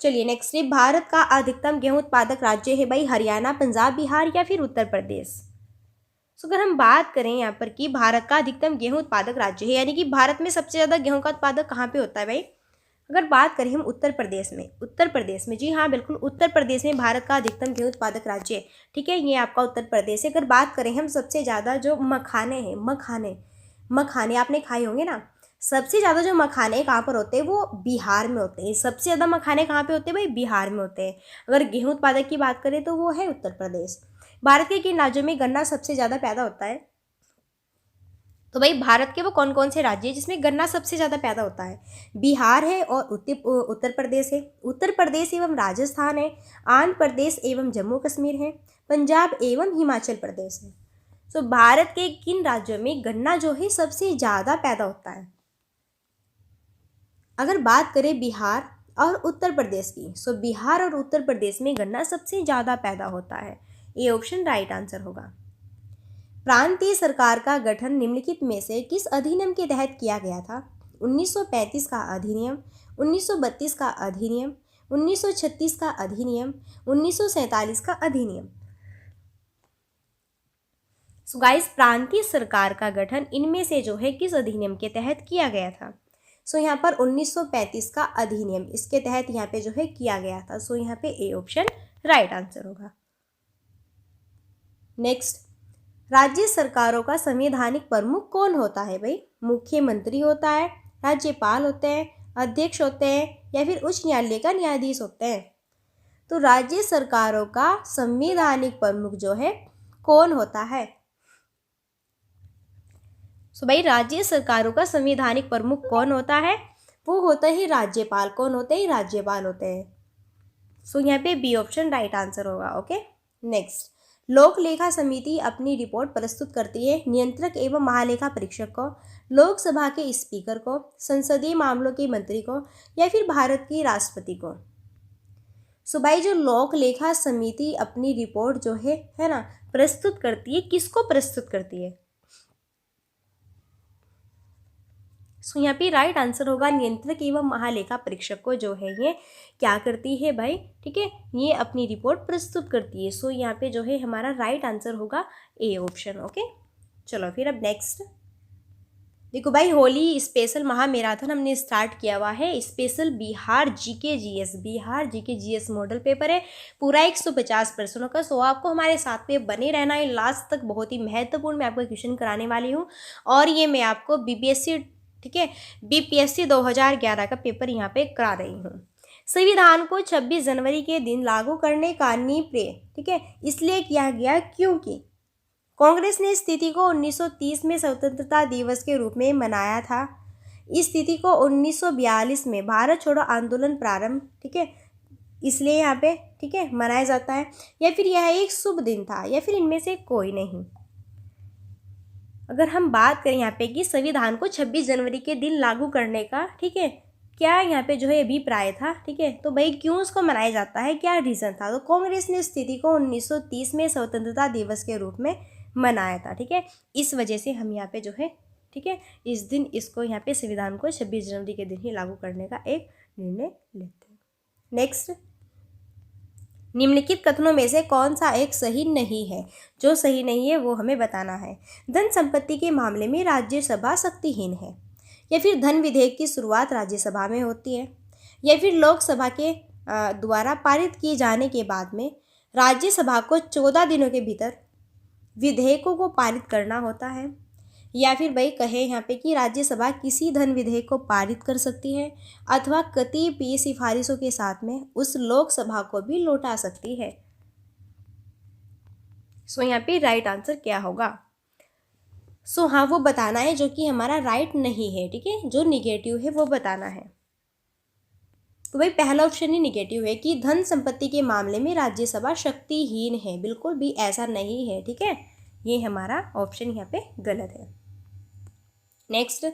चलिए नेक्स्ट है, भारत का अधिकतम गेहूं उत्पादक राज्य है भाई हरियाणा, पंजाब, बिहार या फिर उत्तर प्रदेश? सो अगर हम बात करें यहाँ पर कि भारत का अधिकतम गेहूं उत्पादक राज्य है, यानी कि भारत में सबसे ज़्यादा गेहूं का उत्पादक कहाँ पे होता है भाई? अगर बात करें हम उत्तर प्रदेश में, जी हाँ बिल्कुल, उत्तर प्रदेश में भारत का अधिकतम गेहूं उत्पादक राज्य है, ठीक है, ये आपका उत्तर प्रदेश है। अगर बात करें हम सबसे ज़्यादा जो मखाने हैं, मखाने आपने खाए होंगे ना, सबसे ज़्यादा जो मखाने कहाँ पर होते हैं वो बिहार में होते हैं। सबसे ज़्यादा मखाने कहाँ पे होते हैं भाई? बिहार में होते हैं। अगर गेहूं उत्पादक की बात करें तो वो है उत्तर प्रदेश। भारत के किन राज्यों में गन्ना सबसे ज़्यादा पैदा होता है? तो भाई भारत के वो कौन कौन से राज्य हैं जिसमें गन्ना सबसे ज़्यादा पैदा होता है? बिहार है और उत्तर प्रदेश है, उत्तर प्रदेश एवं राजस्थान है, आंध्र प्रदेश एवं जम्मू कश्मीर है, पंजाब एवं हिमाचल प्रदेश है। तो भारत के किन राज्यों में गन्ना जो है सबसे ज़्यादा पैदा होता है? अगर बात करें बिहार और उत्तर प्रदेश की, सो बिहार और उत्तर प्रदेश में गन्ना सबसे ज़्यादा पैदा होता है। ये ऑप्शन राइट आंसर होगा। प्रांतीय सरकार का गठन निम्नलिखित में से किस अधिनियम के तहत किया गया था? 1935 का अधिनियम, 1932 का अधिनियम, 1936 का अधिनियम, 1947 का अधिनियम? सो गाइस, प्रांतीय सरकार का गठन इनमें से जो है किस अधिनियम के तहत किया गया था? सो यहाँ पर 1935 का अधिनियम, इसके तहत यहाँ पे जो है किया गया था। सो यहाँ पे ए ऑप्शन राइट आंसर होगा। नेक्स्ट, राज्य सरकारों का संवैधानिक प्रमुख कौन होता है भाई? मुख्यमंत्री होता है, राज्यपाल होते हैं, अध्यक्ष होते हैं या फिर उच्च न्यायालय का न्यायाधीश होते हैं? तो राज्य सरकारों का संवैधानिक प्रमुख जो है कौन होता है? सो भाई राज्य सरकारों का संवैधानिक प्रमुख कौन होता है? वो होता है राज्यपाल। कौन होते हैं? राज्यपाल होते हैं। सो यहाँ पे बी ऑप्शन राइट आंसर होगा। ओके, नेक्स्ट, लोक लेखा समिति अपनी रिपोर्ट प्रस्तुत करती है नियंत्रक एवं महालेखा परीक्षक को, लोकसभा के स्पीकर को, संसदीय मामलों के मंत्री को या फिर भारत के राष्ट्रपति को? सो भाई जो लोक लेखा समिति अपनी रिपोर्ट जो है ना, प्रस्तुत करती है, किसको प्रस्तुत करती है? सो यहाँ पे राइट आंसर होगा नियंत्रक एवं महालेखा परीक्षक को जो है ये क्या करती है भाई? ठीक है, ये अपनी रिपोर्ट प्रस्तुत करती है। सो यहाँ पे जो है हमारा राइट आंसर होगा ए ऑप्शन। ओके, चलो फिर अब नेक्स्ट, देखो भाई, होली स्पेशल महामैराथन हमने स्टार्ट किया हुआ है। Special Bihar GK GS model paper है, पूरा 150 प्रश्नों का। सो आपको हमारे साथ में बने रहना है लास्ट तक, बहुत ही महत्वपूर्ण मैं आपको क्वेश्चन कराने वाली हूँ। और ये मैं आपको बीपीएससी, ठीक है, बीपीएससी 2011 का पेपर यहाँ पे करा रही हूँ। संविधान को 26 जनवरी के दिन लागू करने का नींव, ठीक है, इसलिए किया गया क्योंकि कांग्रेस ने इस तिथि को 1930 में स्वतंत्रता दिवस के रूप में मनाया था। इस तिथि को 1942 में भारत छोड़ो आंदोलन प्रारंभ, ठीक है, इसलिए यहाँ पे, ठीक है, मनाया जाता है। या फिर यह एक शुभ दिन था, या फिर इनमें से कोई नहीं। अगर हम बात करें यहाँ पे कि संविधान को 26 जनवरी के दिन लागू करने का, ठीक है, क्या यहाँ पे जो है अभिप्राय था, ठीक है, तो भाई क्यों उसको मनाया जाता है, क्या रीज़न था, तो कांग्रेस ने इस तिथि को 1930 में स्वतंत्रता दिवस के रूप में मनाया था, ठीक है, इस वजह से हम यहाँ पे जो है, ठीक है, इस दिन इसको यहाँ पे संविधान को 26 जनवरी के दिन ही लागू करने का एक निर्णय लेते हैं। नेक्स्ट, निम्नलिखित कथनों में से कौन सा एक सही नहीं है, जो सही नहीं है वो हमें बताना है। धन संपत्ति के मामले में राज्यसभा शक्तिहीन है, या फिर धन विधेयक की शुरुआत राज्यसभा में होती है, या फिर लोकसभा के द्वारा पारित किए जाने के बाद में राज्यसभा को 14 दिनों के भीतर विधेयकों को पारित करना होता है, या फिर भाई कहे यहाँ पे कि राज्यसभा किसी धन विधेयक को पारित कर सकती है अथवा कतिपय सिफारिशों के साथ में उस लोकसभा को भी लौटा सकती है। सो यहाँ पे राइट आंसर क्या होगा? सो हाँ, वो बताना है जो कि हमारा राइट नहीं है, ठीक है, जो निगेटिव है वो बताना है। तो भाई पहला ऑप्शन ही निगेटिव है कि धन संपत्ति के मामले में राज्यसभा शक्तिहीन है, बिल्कुल भी ऐसा नहीं है, ठीक है, ये हमारा ऑप्शन यहाँ पे गलत है। नेक्स्ट,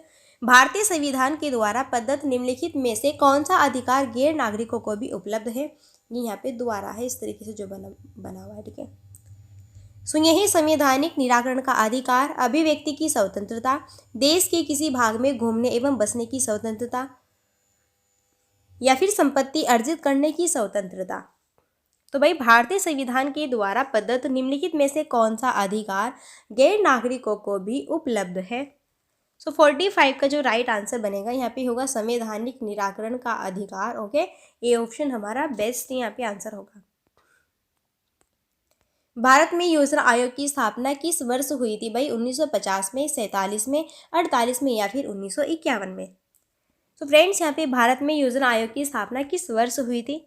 भारतीय संविधान के द्वारा प्रदत्त निम्नलिखित में से कौन सा अधिकार गैर नागरिकों को भी उपलब्ध है? ये यहाँ पे द्वारा है, इस तरीके से जो बना हुआ है, ठीक है। सो यही संवैधानिक निराकरण का अधिकार, अभिव्यक्ति की स्वतंत्रता, देश के किसी भाग में घूमने एवं बसने की स्वतंत्रता, या फिर संपत्ति अर्जित करने की स्वतंत्रता। तो भाई भारतीय संविधान के द्वारा प्रदत्त निम्नलिखित में से कौन सा अधिकार गैर नागरिकों को भी उपलब्ध है? सो 45 का जो राइट आंसर बनेगा यहाँ पे होगा संवैधानिक निराकरण का अधिकार। ओके, ये ऑप्शन हमारा बेस्ट यहाँ पे आंसर होगा। भारत में योजना आयोग की स्थापना किस वर्ष हुई थी भाई? 1950 में, 47 में, 48 में, या फिर 1951 में? तो फ्रेंड्स, यहाँ पे भारत में योजना आयोग की स्थापना किस वर्ष हुई थी?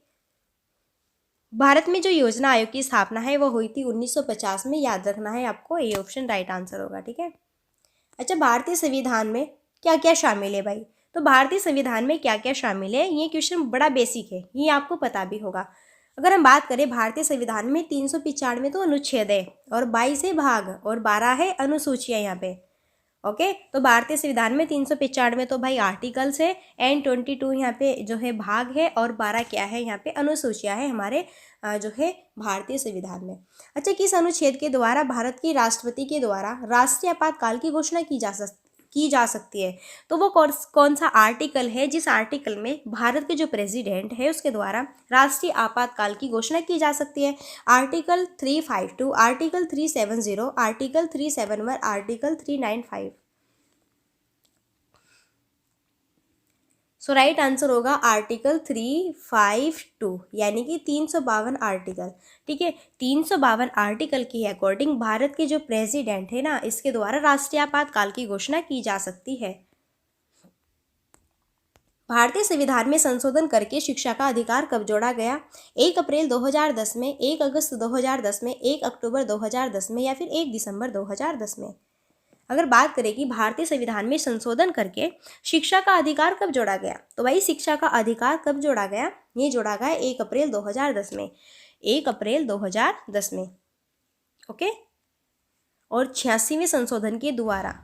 भारत में जो योजना आयोग की स्थापना है वो हुई थी 1950 में, याद रखना है आपको, ये ऑप्शन राइट आंसर होगा, ठीक है। अच्छा, भारतीय संविधान में क्या क्या शामिल है भाई? तो भारतीय संविधान में क्या क्या शामिल है, ये क्वेश्चन बड़ा बेसिक है, ये आपको पता भी होगा। अगर हम बात करें भारतीय संविधान में 395 तो अनुच्छेद है और 22 है भाग और 12 है अनुसूचियाँ यहाँ पे। ओके, तो भारतीय संविधान में 395 तो भाई आर्टिकल्स है, एंड 22 यहाँ पे जो है भाग है, और 12 क्या है यहाँ पे अनुसूचियाँ है हमारे जो है भारतीय संविधान में। अच्छा, किस अनुच्छेद के द्वारा भारत के राष्ट्रपति के द्वारा राष्ट्रीय आपातकाल की घोषणा की जा सकती है? तो वो कौन सा आर्टिकल है जिस आर्टिकल में भारत के जो प्रेसिडेंट है उसके द्वारा राष्ट्रीय आपातकाल की घोषणा की जा सकती है? Article 352, article 370, article 371, article 395। सो राइट आंसर होगा आर्टिकल 352, यानी कि 352 आर्टिकल, ठीक है। 352 आर्टिकल के अकॉर्डिंग भारत के जो प्रेसिडेंट है ना, इसके द्वारा राष्ट्रीय आपातकाल की घोषणा की जा सकती है। भारतीय संविधान में संशोधन करके शिक्षा का अधिकार कब जोड़ा गया? 1 अप्रैल 2010 में, 1 अगस्त 2010 में, 1 अक्टूबर 2010 में, या फिर 1 दिसंबर 2010 में? अगर बात करें कि भारतीय संविधान में संशोधन करके शिक्षा का अधिकार कब जोड़ा गया, तो भाई शिक्षा का अधिकार कब जोड़ा गया? ये जोड़ा गया 1 अप्रैल 2010 में, 1 अप्रैल 2010 में। ओके, और 86वें संशोधन के द्वारा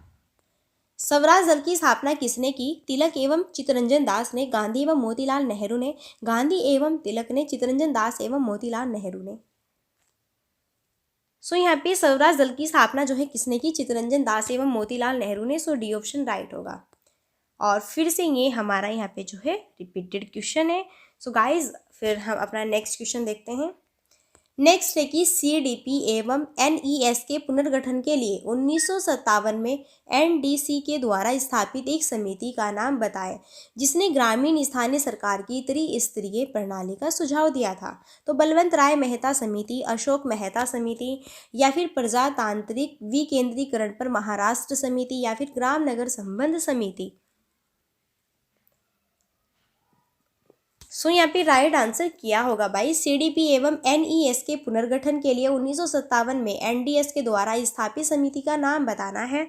स्वराज दल की स्थापना किसने की? तिलक एवं चित्तरंजन दास ने, गांधी एवं मोतीलाल नेहरू ने, गांधी एवं तिलक ने, चित्तरंजन दास एवं मोतीलाल नेहरू ने। सो यहाँ पे स्वराज दल की स्थापना जो है किसने की? चित्तरंजन दास एवं मोतीलाल नेहरू ने। सो डी ऑप्शन राइट होगा। और फिर से ये हमारा यहाँ पे जो है रिपीटेड क्वेश्चन है। सो गाइज, फिर हम अपना नेक्स्ट क्वेश्चन देखते हैं। नेक्स्ट है कि CDP एवं NES के पुनर्गठन के लिए 1957 में NDC के द्वारा स्थापित एक समिति का नाम बताएं जिसने ग्रामीण स्थानीय सरकार की त्रिस्तरीय प्रणाली का सुझाव दिया था। तो बलवंत राय मेहता समिति, अशोक मेहता समिति, या फिर प्रजातांत्रिक विकेंद्रीकरण पर महाराष्ट्र समिति, या फिर ग्राम नगर संबंध समिति। सो यहाँ पे राइट आंसर क्या होगा भाई? CDP एवं NES के पुनर्गठन के लिए 1957 में NDS के द्वारा स्थापित समिति का नाम बताना है।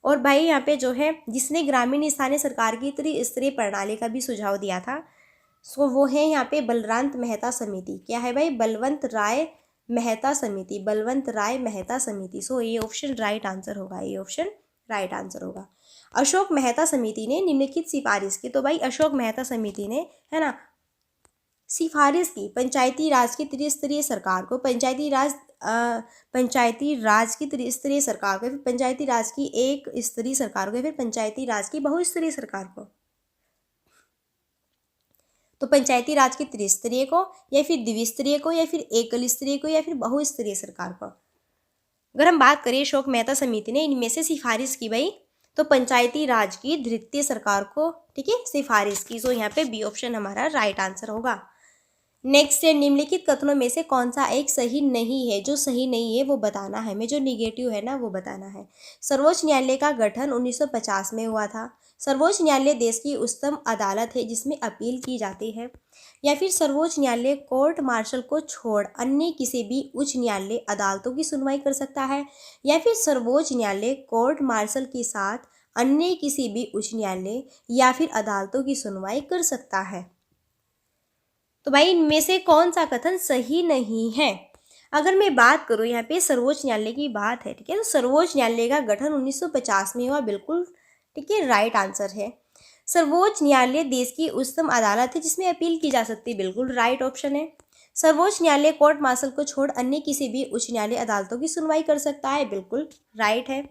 और भाई यहाँ पे जो है जिसने ग्रामीण स्थानीय सरकार की त्रिस्तरीय प्रणाली का भी सुझाव दिया था, सो वो है यहाँ पे बलवंत मेहता समिति। क्या है भाई? बलवंत राय मेहता समिति, बलवंत राय मेहता समिति। सो ये ऑप्शन राइट आंसर होगा, ये ऑप्शन राइट आंसर होगा। अशोक मेहता समिति ने निम्नलिखित सिफारिश की। तो भाई अशोक मेहता समिति ने, है ना, सिफारिश की पंचायती राज की त्रिस्तरीय सरकार को, पंचायती राज की त्रिस्तरीय सरकार को, फिर पंचायती राज की एक स्तरीय सरकार को, फिर पंचायती राज की बहुस्तरीय सरकार को। तो पंचायती राज की त्रिस्तरीय को, या फिर द्विस्तरीय को, या फिर एकल स्तरीय को, या फिर बहुस्तरीय सरकार को। अगर हम बात करें अशोक मेहता समिति ने इनमें से सिफारिश की भाई, तो पंचायती राज की द्वितीय सरकार को, ठीक है, सिफारिश की। सो यहाँ पे बी ऑप्शन हमारा राइट आंसर होगा। नेक्स्ट है, निम्नलिखित कथनों में से कौन सा एक सही नहीं है? जो सही नहीं है वो बताना है, हमें जो निगेटिव है ना वो बताना है। सर्वोच्च न्यायालय का गठन 1950 में हुआ था। सर्वोच्च न्यायालय देश की उच्चतम अदालत है जिसमें अपील की जाती है। या फिर सर्वोच्च न्यायालय कोर्ट मार्शल को छोड़ अन्य किसी भी उच्च न्यायालय अदालतों की सुनवाई कर सकता है। या फिर सर्वोच्च न्यायालय कोर्ट मार्शल के साथ अन्य किसी भी उच्च न्यायालय या फिर अदालतों की सुनवाई कर सकता है। तो भाई इनमें से कौन सा कथन सही नहीं है? अगर मैं बात करूँ यहाँ पे सर्वोच्च न्यायालय की बात है, ठीक है, तो सर्वोच्च न्यायालय का गठन 1950 में हुआ, बिल्कुल ठीक है, राइट आंसर है। सर्वोच्च न्यायालय देश की उच्चतम अदालत है जिसमें अपील की जा सकती है, बिल्कुल राइट ऑप्शन है। सर्वोच्च न्यायालय कोर्ट मार्शल को छोड़ अन्य किसी भी उच्च न्यायालय अदालतों की सुनवाई कर सकता है, बिल्कुल राइट है।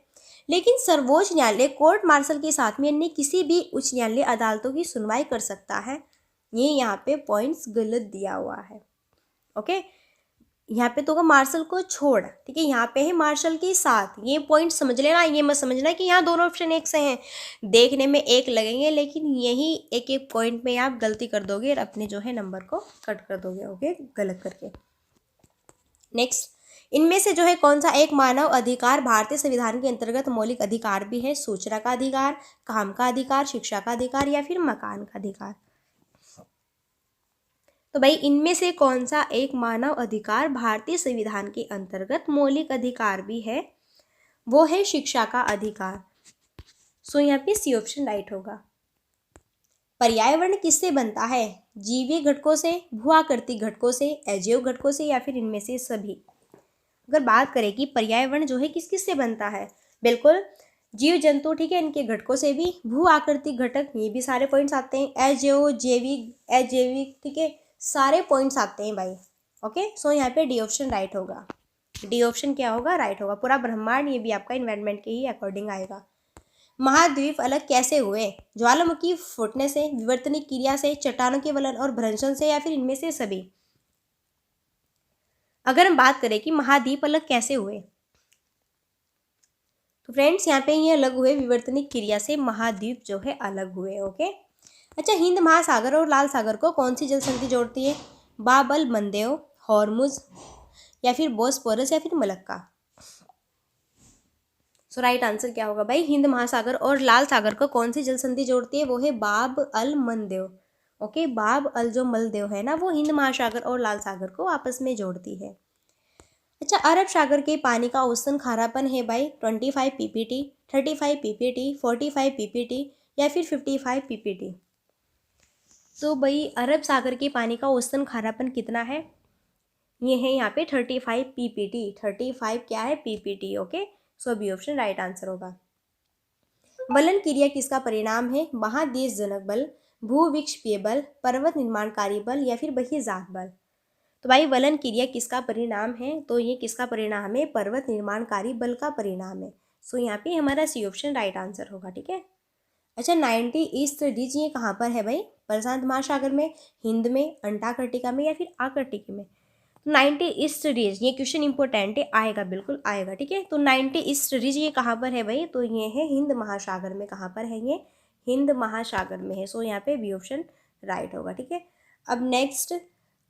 लेकिन सर्वोच्च न्यायालय कोर्ट मार्शल के साथ में अन्य किसी भी उच्च न्यायालय अदालतों की सुनवाई कर सकता है, ये यहाँ पे पॉइंट्स गलत दिया हुआ है। ओके, यहाँ पे तो होगा मार्शल को छोड़, ठीक है, यहाँ पे है मार्शल के साथ। ये पॉइंट समझ लेना, ये मत समझना कि यहाँ दोनों ऑप्शन एक से हैं, देखने में एक लगेंगे लेकिन यही एक एक पॉइंट में आप गलती कर दोगे और अपने जो है नंबर को कट कर दोगे, ओके, गलत करके। नेक्स्ट, इनमें से जो है कौन सा एक मानव अधिकार भारतीय संविधान के अंतर्गत मौलिक अधिकार भी है? सूचना का अधिकार, काम का अधिकार, शिक्षा का अधिकार, या फिर मकान का अधिकार। तो भाई इनमें से कौन सा एक मानव अधिकार भारतीय संविधान के अंतर्गत मौलिक अधिकार भी है? वो है शिक्षा का अधिकार। सो यहाँ पे सी ऑप्शन राइट होगा। पर्यावरण किससे बनता है? जीवीय घटकों से, भू आकृतिक घटकों से, अजैव घटकों से, या फिर इनमें से सभी। अगर बात करें कि पर्यावरण जो है किस किस से बनता है, बिल्कुल जीव जंतु, ठीक है, इनके घटकों से भी, भू आकृतिक घटक, ये भी सारे पॉइंट्स आते हैं, अजैव, जैविक, अजैविक, ठीक है, सारे पॉइंट्स आते हैं भाई। ओके, सो यहाँ पे डी ऑप्शन राइट होगा। डी ऑप्शन क्या होगा? राइट होगा। पूरा ब्रह्मांड ये भी आपका इन्वायरमेंट के ही अकॉर्डिंग आएगा। महाद्वीप अलग कैसे हुए? ज्वालामुखी फूटने से, विवर्तनिक क्रिया से, चट्टानों के वलन और भ्रंशन से, या फिर इनमें से सभी। अगर हम बात करें कि महाद्वीप अलग कैसे हुए, तो फ्रेंड्स यहाँ पे ये अलग हुए विवर्तनिक क्रिया से, महाद्वीप जो है अलग हुए। ओके, अच्छा, हिंद महासागर और लाल सागर को कौन सी जल संधि जोड़ती है? बाब अल मंदेव, हॉर्मुज, या फिर बोस्पोरस, या फिर मलक्का। सो राइट आंसर क्या होगा भाई? हिंद महासागर और लाल सागर को कौन सी जल संधि जोड़ती है? वो है बाब अल मंदेव। ओके, बाब अल जो मलदेव है ना, वो हिंद महासागर और लाल सागर को आपस में जोड़ती है। अच्छा, अरब सागर के पानी का औसतन खारापन है भाई 25 ppt, 35 ppt, 45 ppt, या फिर 55 ppt। तो भाई अरब सागर के पानी का औसतन खारापन कितना है? ये है यहाँ पे 35 ppt। 35 क्या है? ppt। ओके, सो बी ऑप्शन राइट आंसर होगा। वलन क्रिया किसका परिणाम है? महादेश जनक बल, भूविक्षेपीय बल, पर्वत निर्माणकारी बल, या फिर बहिर्जात बल। तो भाई वलन क्रिया किसका परिणाम है? तो ये किसका परिणाम है? पर्वत निर्माणकारी बल का परिणाम है। सो यहाँ पे हमारा सी ऑप्शन राइट आंसर होगा, ठीक है। अच्छा, 90 ईस्ट रीज ये कहाँ पर है भाई? प्रशांत महासागर में, हिंद में, अंटार्कटिका में, या फिर आर्कटिका में। 90 ईस्ट रिज, ये क्वेश्चन इंपॉर्टेंट है, आएगा बिल्कुल आएगा, ठीक है। तो 90 ईस्ट रिज ये कहाँ पर है भाई, तो ये है हिंद महासागर में। कहाँ पर है ये, हिंद महासागर में है। सो यहाँ पे बी ऑप्शन राइट होगा, ठीक है। अब नेक्स्ट,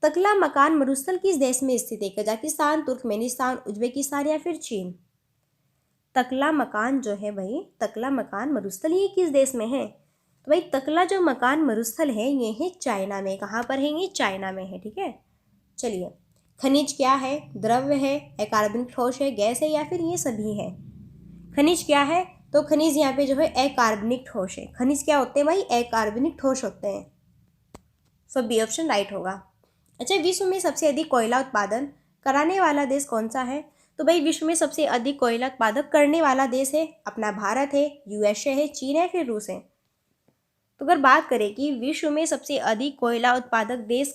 तकला मकान मरुस्थल किस देश में स्थित है, कजाकिस्तान, तुर्कमेनिस्तान, उज्बेकिस्तान या फिर चीन। तकला मकान जो है भाई, तकला मकान मरुस्थल ये किस देश में है, तो भाई तकला जो मकान मरुस्थल है ये है चाइना में। कहाँ पर है, ये चाइना में है, ठीक है। चलिए, खनिज क्या है, द्रव्य है, अकार्बनिक ठोस है, गैस है या फिर ये सभी है। खनिज क्या है, तो खनिज यहाँ पे जो है अकार्बनिक ठोस है। खनिज क्या होते हैं भाई, अकार्बनिक ठोस होते हैं। सो बी ऑप्शन राइट होगा। अच्छा, विश्व में सबसे अधिक कोयला उत्पादन कराने वाला देश कौन सा है, तो भाई विश्व में सबसे अधिक कोयला उत्पादक करने वाला देश है अपना भारत है, यूएसए है, चीन है, फिर रूस है। तो अगर बात करें कि विश्व में सबसे अधिक कोयला उत्पादक देश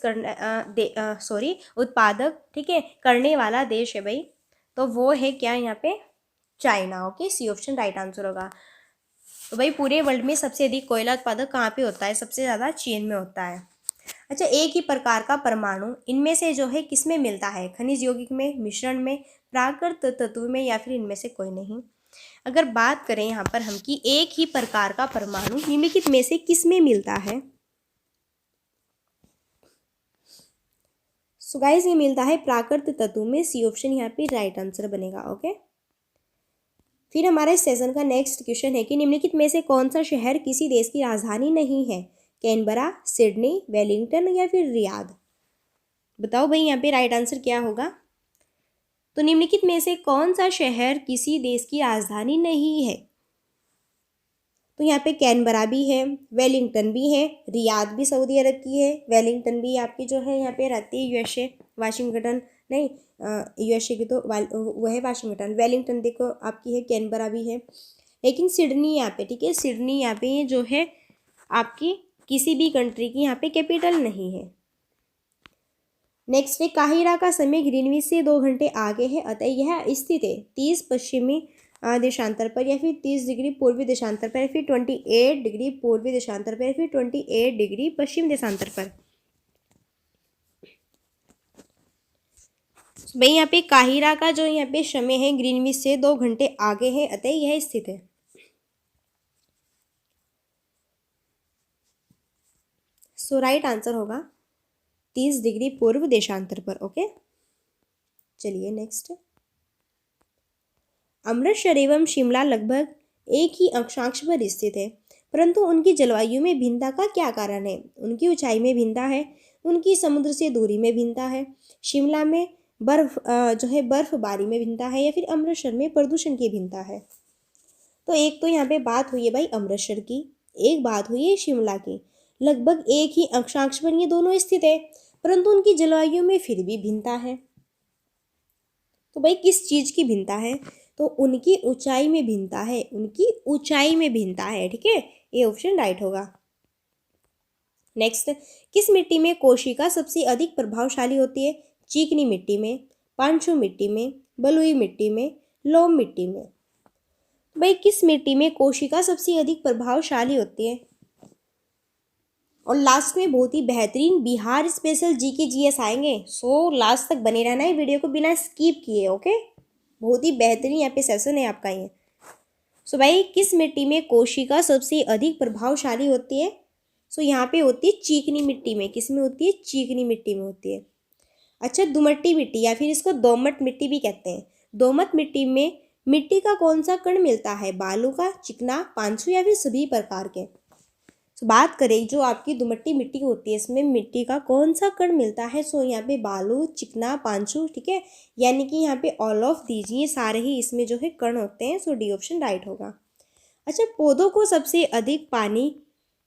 उत्पादक, ठीक है, करने वाला देश है भाई, तो वो है क्या यहाँ पे, China. Okay, c option right answer होगा। तो भाई पूरे वर्ल्ड में सबसे अधिक कोयला उत्पादक कहाँ पे होता है, सबसे ज़्यादा चीन में होता है। अच्छा, एक ही प्रकार का परमाणु इनमें से जो है किस में मिलता है, खनिज यौगिक में, मिश्रण में, प्राकृत तत्व में या फिर इनमें से कोई नहीं। अगर बात करें यहाँ पर हम कि एक ही प्रकार का परमाणु निम्नलिखित में से किस में मिलता है, सो गाइस ये मिलता है प्राकृत तत्व में। सी ऑप्शन यहाँ पे राइट आंसर बनेगा। ओके, फिर हमारा इस सेशन का नेक्स्ट क्वेश्चन है कि निम्नलिखित में से कौन सा शहर किसी देश की राजधानी नहीं है, कैनबरा, सिडनी, वेलिंगटन या फिर रियाद। बताओ भाई यहाँ पे राइट आंसर क्या होगा। तो निम्नलिखित में से कौन सा शहर किसी देश की राजधानी नहीं है, तो यहाँ पे कैनबरा भी है, वेलिंगटन भी है, रियाद भी सऊदी अरब की है, वेलिंगटन भी आपकी जो है यहाँ पे रहती है यूएसए, वाशिंगटन नहीं, यूएसए की तो वो है वाशिंगटन, वेलिंगटन देखो आपकी है, कैनबरा भी है, लेकिन सिडनी यहाँ पे, ठीक है, सिडनी यहाँ पे जो है आपकी किसी भी कंट्री की यहाँ पे कैपिटल नहीं है। नेक्स्ट है, काहिरा का समय ग्रीनविच से 2 घंटे आगे है, अतः यह स्थित है 30 पश्चिमी देशांतर पर या फिर 30 डिग्री पूर्वी देशांतर पर या फिर 28 डिग्री पूर्वी देशांतर पर या फिर 28 डिग्री पश्चिम देशांतर पर। भाई यहाँ पे काहिरा का जो यहाँ पे समय है ग्रीनविच से 2 घंटे आगे है, अतः यह स्थित है। सो राइट आंसर होगा 30 डिग्री पूर्व देशांतर पर। ओके, चलिए नेक्स्ट, अमृतसर एवं शिमला लगभग एक ही अक्षांश पर स्थित है, परंतु उनकी जलवायु में भिन्नता का क्या कारण है। उनकी ऊंचाई में भिन्नता है, उनकी समुद्र से दूरी में भिन्नता है, शिमला में बर्फ जो है बर्फबारी में भिन्नता है, या फिर अमृतसर में प्रदूषण की भिन्नता है। तो एक तो यहाँ पे बात हुई है भाई अमृतसर की, एक बात हुई है शिमला की। लगभग एक ही अक्षांश पर ये दोनों स्थित है, परंतु उनकी जलवायु में फिर भी भिन्नता है। तो भाई किस चीज़ की भिन्नता है, तो उनकी ऊंचाई में भिन्नता है, उनकी ऊंचाई में भिन्नता है, ठीक है, ये ऑप्शन राइट होगा। नेक्स्ट, किस मिट्टी में कोशिका सबसे अधिक प्रभावशाली होती है, चिकनी मिट्टी में, पांचू मिट्टी में, बलुई मिट्टी में, लोम मिट्टी में। भाई किस मिट्टी में कोशिका सबसे अधिक प्रभावशाली होती है। और लास्ट में बहुत ही बेहतरीन बिहार स्पेशल जीके जीएस आएंगे, सो लास्ट तक बने रहना है वीडियो को बिना स्किप किए। ओके, बहुत ही बेहतरीन यहाँ पे सेशन है आपका ये। सो भाई किस मिट्टी में कोशिका सबसे अधिक प्रभावशाली होती है, सो यहाँ पे होती है चीकनी मिट्टी में। किस में होती है, चीकनी मिट्टी में होती है। अच्छा, दुमट्टी मिट्टी या फिर इसको दोमट मिट्टी भी कहते हैं। दोमट मिट्टी में मिट्टी का कौन सा कण मिलता है, बालू का, चिकना, पांचू या फिर सभी प्रकार के। तो बात करें जो आपकी दुमट्टी मिट्टी होती है, इसमें मिट्टी का कौन सा कण मिलता है, सो यहाँ पे बालू, चिकना, पांचू, ठीक है, यानी कि यहाँ पे ऑल ऑफ दीजिए सारे ही इसमें जो है कण होते हैं। सो डी ऑप्शन राइट होगा। अच्छा, पौधों को सबसे अधिक पानी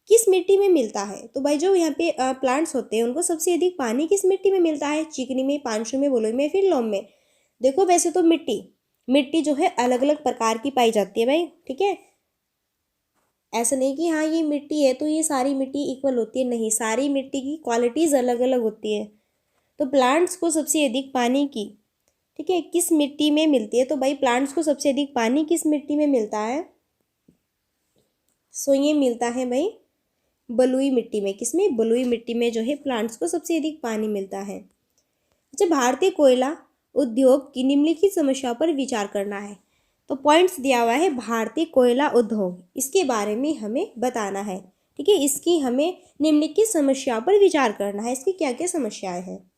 किस मिट्टी में मिलता है, तो भाई जो यहाँ पे प्लांट्स होते हैं उनको सबसे अधिक पानी किस मिट्टी में मिलता है, चिकनी में, पांचू में, बलुई में, फिर लोम में। देखो वैसे तो मिट्टी जो है अलग अलग प्रकार की पाई जाती है भाई, ठीक है, ऐसा नहीं कि हाँ ये मिट्टी है तो ये सारी मिट्टी इक्वल होती है, नहीं, सारी मिट्टी की क्वालिटीज़ अलग अलग होती है। तो प्लांट्स को सबसे अधिक पानी की, ठीक है, किस मिट्टी में मिलती है, तो भाई प्लांट्स को सबसे अधिक पानी किस मिट्टी में मिलता है, सो ये मिलता है भाई बलुई मिट्टी में। किसमें, बलुई मिट्टी में जो है प्लांट्स को सबसे अधिक पानी मिलता है। जब भारतीय कोयला उद्योग की निम्नलिखित समस्याओं पर विचार करना है। तो पॉइंट्स दिया हुआ है भारतीय कोयला उद्योग, इसके बारे में हमें बताना है। ठीक है, इसकी हमें निम्नलिखित समस्याओं पर विचार करना है। इसकी क्या क्या समस्याएं हैं।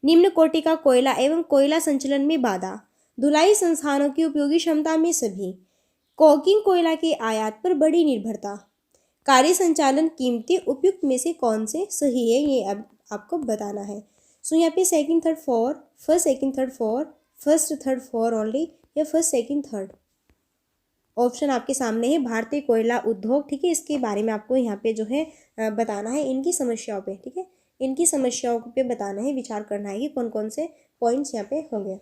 निम्न कोटि का कोयला एवं कोयला संचलन में बाधा, धुलाई संस्थानों की उपयोगी क्षमता में सभी, कोकिंग कोयला के आयात पर बड़ी निर्भरता, कार्य संचालन कीमतें उपयुक्त में से कौन से सही है, ये अब आपको बताना है। सो यहाँ पे second third four, first second third four, first third four only, या फर्स्ट सेकंड थर्ड ऑप्शन आपके सामने है। भारतीय कोयला उद्योग, ठीक है, इसके बारे में आपको यहाँ पे जो है बताना है, इनकी समस्याओं पे। ठीक है, इनकी समस्याओं पे बताना है, विचार करना है कि कौन कौन से पॉइंट्स यहाँ पे होंगे।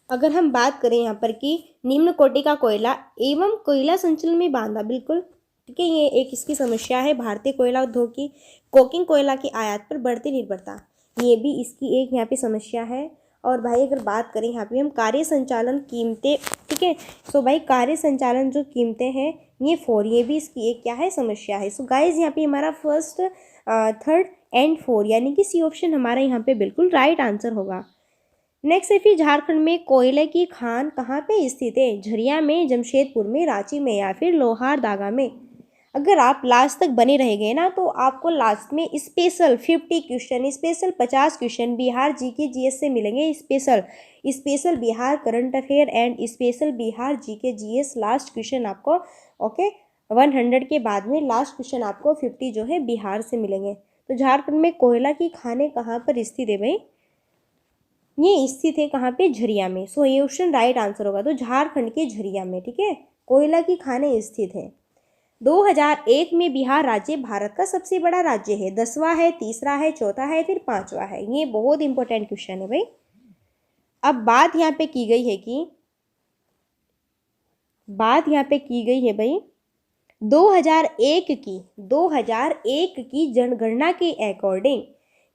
अगर हम बात करें यहाँ पर कि निम्न कोटि का कोयला एवं कोयला संचलन में बाधा, बिल्कुल ठीक है, ये एक इसकी समस्या है भारतीय कोयला उद्योग की। कोकिंग कोयला की आयात पर बढ़ती निर्भरता, ये भी इसकी एक यहाँ पे समस्या है। और भाई अगर बात करें यहाँ पे हम कार्य संचालन कीमतें, ठीक है, सो भाई कार्य संचालन जो कीमतें हैं ये 4, ये भी इसकी एक क्या है समस्या है। सो गाइज यहाँ पे हमारा फर्स्ट, थर्ड एंड 4 यानी कि सी ऑप्शन हमारा यहाँ पे बिल्कुल राइट आंसर होगा। नेक्स्ट है फिर झारखंड में कोयले की खान कहाँ पे स्थित है, झरिया में, जमशेदपुर में, रांची में, या फिर लोहारदागा में। अगर आप लास्ट तक बने रहेंगे ना तो आपको लास्ट में special 50 question, special 50 question Bihar GK GS से मिलेंगे। Special Bihar current affair and special Bihar GK GS last question आपको, ओके, 100 के बाद में लास्ट क्वेश्चन आपको 50 जो है बिहार से मिलेंगे। तो झारखंड में कोयला की खानें कहाँ पर स्थित है भाई, ये स्थित है कहाँ पे, झरिया में। सो ये ऑप्शन राइट आंसर होगा। तो झारखंड के झरिया में, ठीक है, कोयला की खानें स्थित है। 2001 में बिहार राज्य भारत का सबसे बड़ा राज्य है, 10वां है, तीसरा है, चौथा है, फिर 5वां है। ये बहुत इंपॉर्टेंट क्वेश्चन है भाई। अब बात यहाँ पे की गई है कि 2001 की जनगणना के अकॉर्डिंग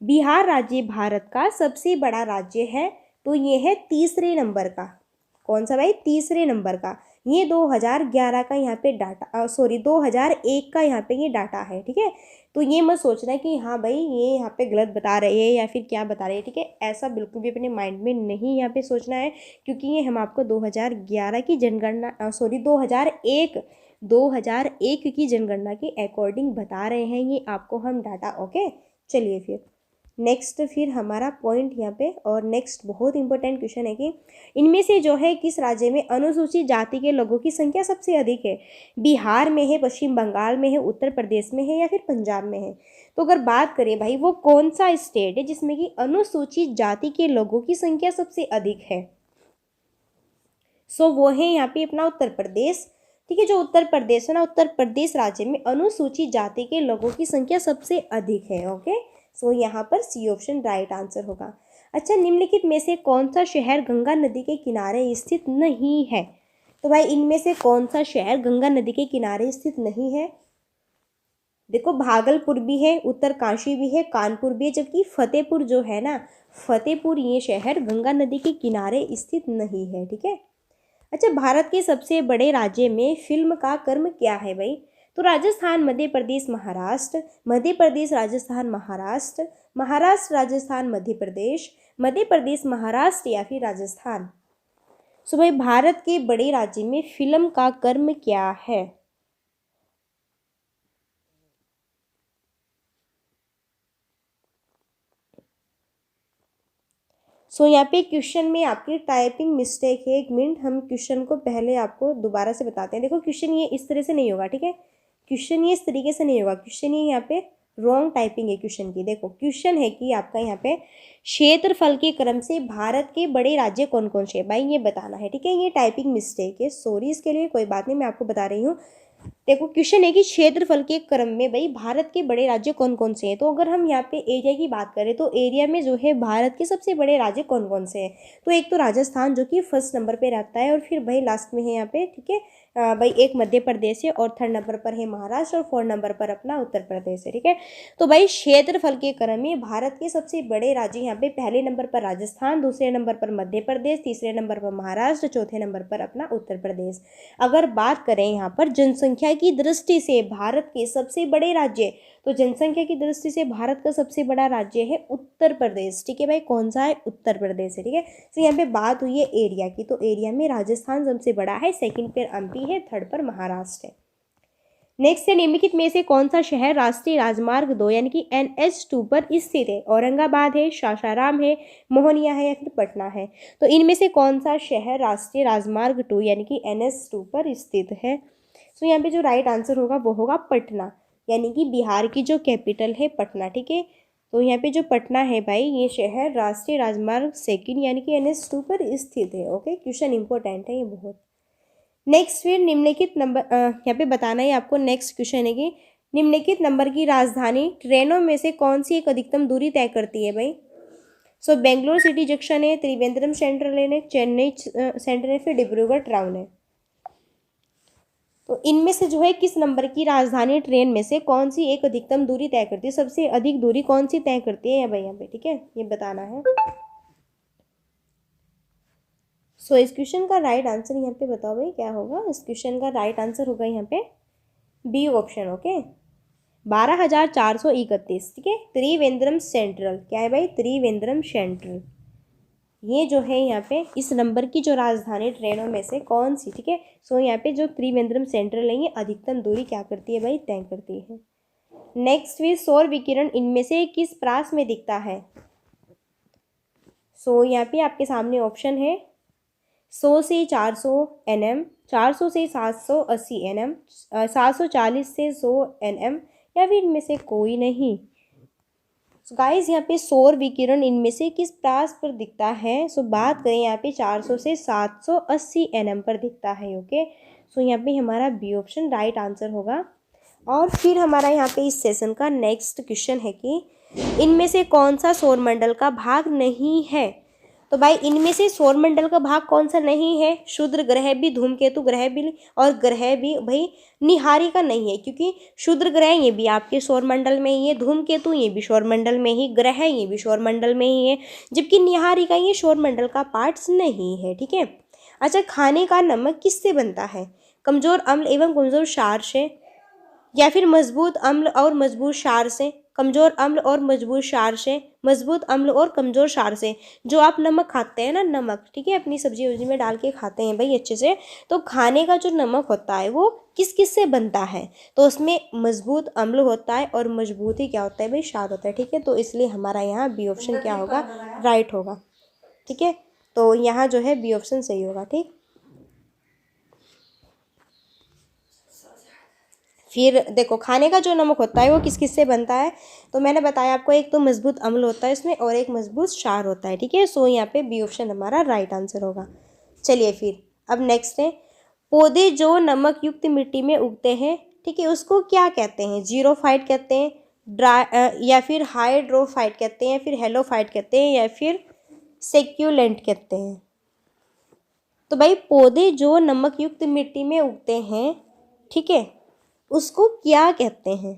बिहार राज्य भारत का सबसे बड़ा राज्य है। तो ये है तीसरे नंबर का। कौन सा भाई, तीसरे नंबर का। ये 2011 का यहाँ पे डाटा, 2001 का यहाँ पे ये डाटा है। ठीक है, तो ये मत सोचना कि हाँ भाई ये यहाँ पे गलत बता रहे हैं या फिर क्या बता रहे हैं। ठीक है, ऐसा बिल्कुल भी अपने माइंड में नहीं यहाँ पे सोचना है, क्योंकि ये हम आपको 2011 की जनगणना 2001 की जनगणना के अकॉर्डिंग बता रहे हैं ये आपको हम डाटा। ओके, चलिए फिर नेक्स्ट, फिर हमारा पॉइंट यहाँ पे, और नेक्स्ट बहुत इंपॉर्टेंट क्वेश्चन है कि इनमें से जो है किस राज्य में अनुसूचित जाति के लोगों की संख्या सबसे अधिक है, बिहार में है, पश्चिम बंगाल में है, उत्तर प्रदेश में है, या फिर पंजाब में है। तो अगर बात करें भाई वो कौन सा स्टेट है जिसमें कि अनुसूचित जाति के लोगों की संख्या सबसे अधिक है, सो वो है यहाँ पे अपना उत्तर प्रदेश। ठीक है, जो उत्तर प्रदेश है ना, उत्तर प्रदेश राज्य में अनुसूचित जाति के लोगों की संख्या सबसे अधिक है। ओके, सो यहाँ पर सी ऑप्शन राइट आंसर होगा। अच्छा, निम्नलिखित में से कौन सा शहर गंगा नदी के किनारे स्थित नहीं है। तो भाई इनमें से कौन सा शहर गंगा नदी के किनारे स्थित नहीं है। देखो, भागलपुर भी है, उत्तरकाशी भी है, कानपुर भी है, जबकि फतेहपुर जो है ना, फतेहपुर ये शहर गंगा नदी के किनारे स्थित नहीं है। ठीक है, अच्छा, भारत के सबसे बड़े राज्य में फिल्म का कर्म क्या है भाई। तो राजस्थान, मध्य प्रदेश, महाराष्ट्र, मध्य प्रदेश, राजस्थान, महाराष्ट्र, महाराष्ट्र, राजस्थान, मध्य प्रदेश, मध्य प्रदेश, महाराष्ट्र, या फिर राजस्थान। सो भाई भारत के बड़े राज्य में फिल्म का कर्म क्या है। सो यहाँ पे क्वेश्चन में आपकी टाइपिंग मिस्टेक है। 1 मिनट, हम क्वेश्चन को पहले आपको दोबारा से बताते हैं। देखो, क्वेश्चन ये इस तरह से नहीं होगा। ठीक है, क्वेश्चन ये इस तरीके से नहीं होगा। क्वेश्चन ये यहाँ पे रॉन्ग टाइपिंग है क्वेश्चन की। देखो, क्वेश्चन है कि आपका यहाँ पे क्षेत्रफल के क्रम से भारत के बड़े राज्य कौन कौन से है, भाई ये बताना है। ठीक है, ये टाइपिंग मिस्टेक है, सॉरी इसके लिए, कोई बात नहीं, मैं आपको बता रही हूँ। देखो, क्वेश्चन है कि क्षेत्रफल के क्रम में भाई भारत के बड़े राज्य कौन कौन से हैं। तो अगर हम यहाँ पे एरिया की बात करें तो एरिया में जो है भारत के सबसे बड़े राज्य कौन कौन से हैं। तो एक तो राजस्थान जो कि फर्स्ट नंबर पे रहता है, और फिर भाई लास्ट में है यहाँ पे, ठीक है, भाई एक मध्य प्रदेश है और थर्ड नंबर पर है महाराष्ट्र और फोर्थ नंबर पर अपना उत्तर प्रदेश है। ठीक है, तो भाई क्षेत्रफल के क्रम में भारत के सबसे बड़े राज्य यहाँ पे पहले नंबर पर राजस्थान, दूसरे नंबर पर मध्य प्रदेश, तीसरे नंबर पर महाराष्ट्र, चौथे नंबर पर अपना उत्तर प्रदेश। अगर बात करें यहाँ पर जनसंख्या की दृष्टि से भारत के सबसे बड़े राज्य, तो जनसंख्या की दृष्टि से भारत का सबसे बड़ा राज्य है उत्तर प्रदेश। ठीक है भाई, कौन सा है? उत्तर प्रदेश है। ठीक है, तो यहाँ पे बात हुई है एरिया की, तो एरिया में राजस्थान सबसे बड़ा है, सेकंड पर एमपी है, थर्ड पर महाराष्ट्र है। नेक्स्ट है निम्नलिखित में से कौन सा शहर राष्ट्रीय राजमार्ग 2 यानी कि NH2 पर स्थित है? औरंगाबाद है, सासाराम है, मोहनिया है या फिर पटना है? तो इनमें से कौन सा शहर राष्ट्रीय राजमार्ग 2 यानी कि NH2 पर स्थित है? तो यहाँ पे जो राइट आंसर होगा वो होगा पटना, यानी कि बिहार की जो कैपिटल है पटना। ठीक है, तो यहाँ पे जो पटना है भाई, ये शहर राष्ट्रीय राजमार्ग 2 यानी कि NH2 पर स्थित है। ओके, क्वेश्चन इंपॉर्टेंट है ये बहुत। नेक्स्ट फिर निम्नलिखित नंबर यहाँ पे बताना है आपको। नेक्स्ट क्वेश्चन है कि निम्नलिखित नंबर की राजधानी ट्रेनों में से कौन सी एक अधिकतम दूरी तय करती है भाई? सो बेंगलोर सिटी जंक्शन है, त्रिवेंद्रम सेंट्रल है, चेन्नई सेंट्रल है, फिर डिब्रूगढ़ टाउन है। तो इनमें से जो है किस नंबर की राजधानी ट्रेन में से कौन सी एक अधिकतम दूरी तय करती है? सबसे अधिक दूरी कौन सी तय करती है भाई यहाँ पे? ठीक है, ये बताना है। सो इस क्वेश्चन का राइट आंसर यहाँ पे बताओ भाई क्या होगा? इस क्वेश्चन का राइट आंसर होगा यहाँ पे बी ऑप्शन। ओके, 12,431। ठीक है, त्रिवेंद्रम सेंट्रल। क्या है भाई? त्रिवेंद्रम सेंट्रल। ये जो है यहाँ पे इस नंबर की जो राजधानी ट्रेनों में से कौन सी? ठीक है, सो यहाँ पे जो त्रिवेंद्रम सेंट्रल है ये अधिकतम दूरी क्या करती है भाई? तय करती है। नेक्स्ट फिर सौर विकिरण इनमें से किस प्रास में दिखता है? सो यहाँ पे आपके सामने ऑप्शन है 100 से 400 nm, 400 से 780 nm, 740 से 100 nm या फिर इनमें से कोई नहीं। गाइस यहाँ पे सौर विकिरण इनमें से किस प्रास पर दिखता है? सो बात करें यहाँ पे 400 से 780 nm पर दिखता है। ओके, सो यहाँ पे हमारा बी ऑप्शन राइट आंसर होगा। और फिर हमारा यहाँ पे इस सेशन का नेक्स्ट क्वेश्चन है कि इनमें से कौन सा सौरमंडल का भाग नहीं है? तो भाई इनमें से सौरमंडल का भाग कौन सा नहीं है? क्षुद्र ग्रह भी, धूमकेतु ग्रह भी और ग्रह भी भाई निहारिका नहीं है, क्योंकि क्षुद्र ग्रह ये भी आपके सौरमंडल में ही है, धूमकेतु ये भी सौरमंडल में ही, ग्रह ये भी सौरमंडल में ही है, जबकि निहारिका ये सौरमंडल का पार्ट्स नहीं है। ठीक है, अच्छा, खाने का नमक किससे बनता है? कमजोर अम्ल एवं कमजोर क्षार से, या फिर मजबूत अम्ल और मजबूत क्षार से? कमजोर अम्ल और मजबूत क्षार से, मजबूत अम्ल और कमजोर क्षार से। जो आप नमक खाते हैं ना, नमक, ठीक है, अपनी सब्जी वब्जी में डाल के खाते हैं भाई अच्छे से, तो खाने का जो नमक होता है वो किस किस से बनता है? तो उसमें मजबूत अम्ल होता है और मजबूत ही क्या होता है भाई? क्षार होता है। ठीक है, तो इसलिए हमारा यहाँ बी ऑप्शन क्या होगा? राइट होगा। ठीक है, तो यहाँ जो है बी ऑप्शन सही होगा। ठीक, फिर देखो खाने का जो नमक होता है वो किस किस से बनता है? तो मैंने बताया आपको, एक तो मजबूत अम्ल होता है इसमें और एक मजबूत क्षार होता है। ठीक है, सो यहाँ पे बी ऑप्शन हमारा राइट आंसर होगा। चलिए फिर अब नेक्स्ट है, पौधे जो नमक युक्त मिट्टी में उगते हैं, ठीक है, उसको क्या कहते हैं? जीरोफाइट कहते हैं, या फिर हाइड्रोफाइट कहते हैं, या फिर हेलोफाइट कहते हैं, या फिर सेक्यूलेंट कहते हैं? तो भाई पौधे जो नमक युक्त मिट्टी में उगते हैं, ठीक है, उसको क्या कहते हैं?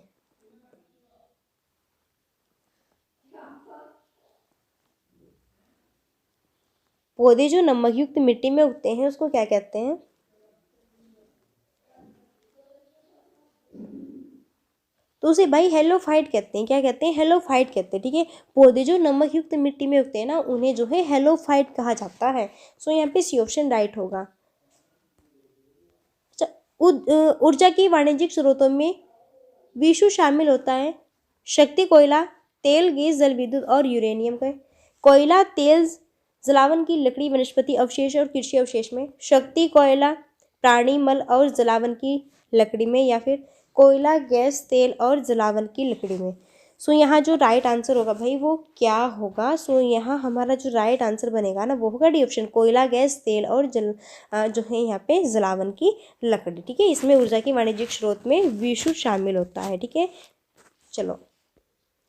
पौधे जो नमक युक्त मिट्टी में उगते हैं उसको क्या कहते हैं? तो उसे भाई हेलोफाइट कहते हैं। क्या कहते हैं? हेलोफाइट कहते हैं। ठीक है, पौधे जो नमक युक्त मिट्टी में उगते हैं ना, उन्हें जो है हेलोफाइट कहा जाता है। सो यहाँ पे सी ऑप्शन राइट होगा। ऊर्जा की वाणिज्यिक स्रोतों में विषु शामिल होता है। शक्ति, कोयला, तेल, गैस, जल विद्युत और यूरेनियम का। कोयला, तेल, जलावन की लकड़ी, वनस्पति अवशेष और कृषि अवशेष में। शक्ति, कोयला, प्राणी मल और जलावन की लकड़ी में, या फिर कोयला, गैस, तेल और जलावन की लकड़ी में। सो यहाँ जो राइट आंसर होगा भाई वो क्या होगा? सो यहाँ हमारा जो राइट आंसर बनेगा ना वो होगा डी ऑप्शन, कोयला, गैस, तेल और जो है यहाँ पे जलावन की लकड़ी। ठीक है, इसमें ऊर्जा की वाणिज्यिक स्रोत में विषु शामिल होता है। ठीक है, चलो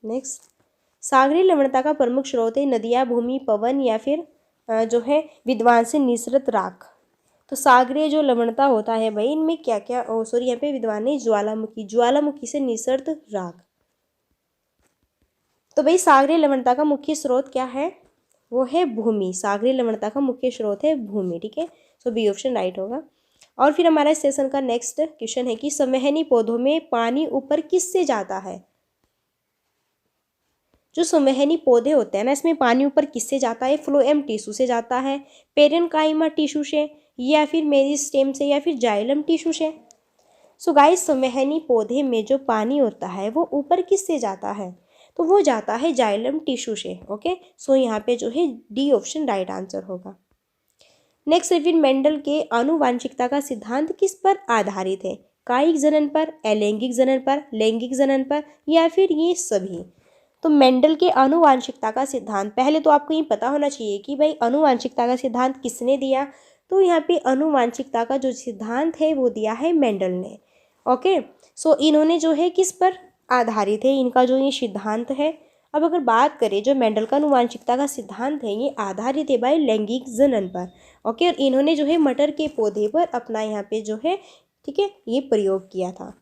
नेक्स्ट, सागरीय लवणता का प्रमुख स्रोत है नदियाँ, भूमि, पवन या फिर जो है विद्वान से निसृत राख। तो सागरीय जो लवणता होता है भाई, इनमें क्या क्या, सॉरी यहाँ पे विद्वान ने ज्वालामुखी, ज्वालामुखी से निसर्त राग। तो भाई सागरीय लवणता का मुख्य स्रोत क्या है, वो है भूमि। सागरीय लवणता का मुख्य स्रोत है भूमि, ठीक है। सो बी ऑप्शन राइट होगा। और फिर हमारा इस सेशन का नेक्स्ट क्वेश्चन है कि संवहनी पौधों में पानी ऊपर किससे जाता है। जो संवहनी पौधे होते हैं ना, इसमें पानी ऊपर किससे जाता है, फ्लोएम टिश्यू से जाता है, पेरेन्काइमा टिश्यू से, या फिर मेरिस्टेम से, या फिर जाइलम टिश्यू से। सो गाइस संवहनी पौधे में जो पानी होता है वो ऊपर किससे जाता है, तो वो जाता है जाइलम टिश्यू से। ओके, सो यहाँ पे जो है डी ऑप्शन राइट आंसर होगा। नेक्स्ट है फिर मेंडल के आनुवांशिकता का सिद्धांत किस पर आधारित है, कायिक जनन पर, अलैंगिक जनन पर, लैंगिक जनन पर, या फिर ये सभी। तो मेंडल के आनुवांशिकता का सिद्धांत, पहले तो आपको ये पता होना चाहिए कि भाई आनुवांशिकता का सिद्धांत किसने दिया। तो यहाँ पे आनुवांशिकता का जो सिद्धांत है वो दिया है मेंडल ने। ओके, सो इन्होंने जो है किस पर आधारित है, इनका जो ये सिद्धांत है। अब अगर बात करें जो मेंडल का आनुवांशिकता का सिद्धांत है, ये आधारित है भाई लैंगिक जनन पर। ओके, और इन्होंने जो है मटर के पौधे पर अपना यहाँ पे जो है, ठीक है, ये प्रयोग किया था।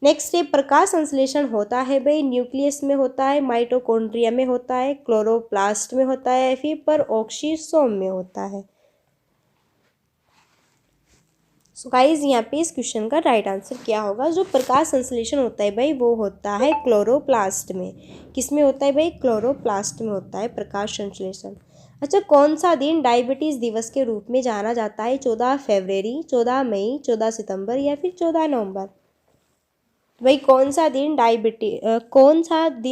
नेक्स्ट है प्रकाश संश्लेषण होता है भाई न्यूक्लियस में होता है, माइटोकॉन्ड्रिया में होता है, क्लोरोप्लास्ट में होता है, फिर परऑक्सीसोम में होता है। सो गाइस यहाँ पे इस क्वेश्चन का राइट आंसर क्या होगा, जो प्रकाश संश्लेषण होता है भाई वो होता है क्लोरोप्लास्ट में। किस में होता है भाई, क्लोरोप्लास्ट में होता है प्रकाश संश्लेषण। अच्छा, कौन सा दिन डायबिटीज़ दिवस के रूप में जाना जाता है, 14 फरवरी, 14 मई, 14 सितंबर, या फिर 14 नवंबर। भाई कौन सा दिन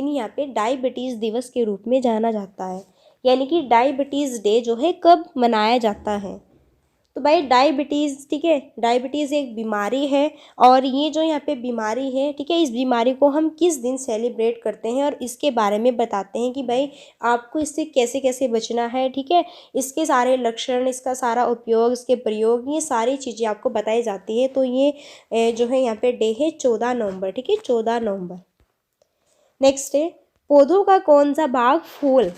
यहाँ पे डायबिटीज़ दिवस के रूप में जाना जाता है, यानी कि डायबिटीज़ डे जो है कब मनाया जाता है। तो भाई डायबिटीज़, ठीक है, डायबिटीज़ एक बीमारी है, और ये जो यहाँ पे बीमारी है, ठीक है, इस बीमारी को हम किस दिन सेलिब्रेट करते हैं और इसके बारे में बताते हैं कि भाई आपको इससे कैसे कैसे बचना है, ठीक है। इसके सारे लक्षण, इसका सारा उपयोग, इसके प्रयोग, ये सारी चीज़ें आपको बताई जाती है। तो ये जो है यहाँ पे डे है 14 नवंबर, ठीक है, 14 नवंबर। नेक्स्ट है पौधों का कौन सा भाग फूल,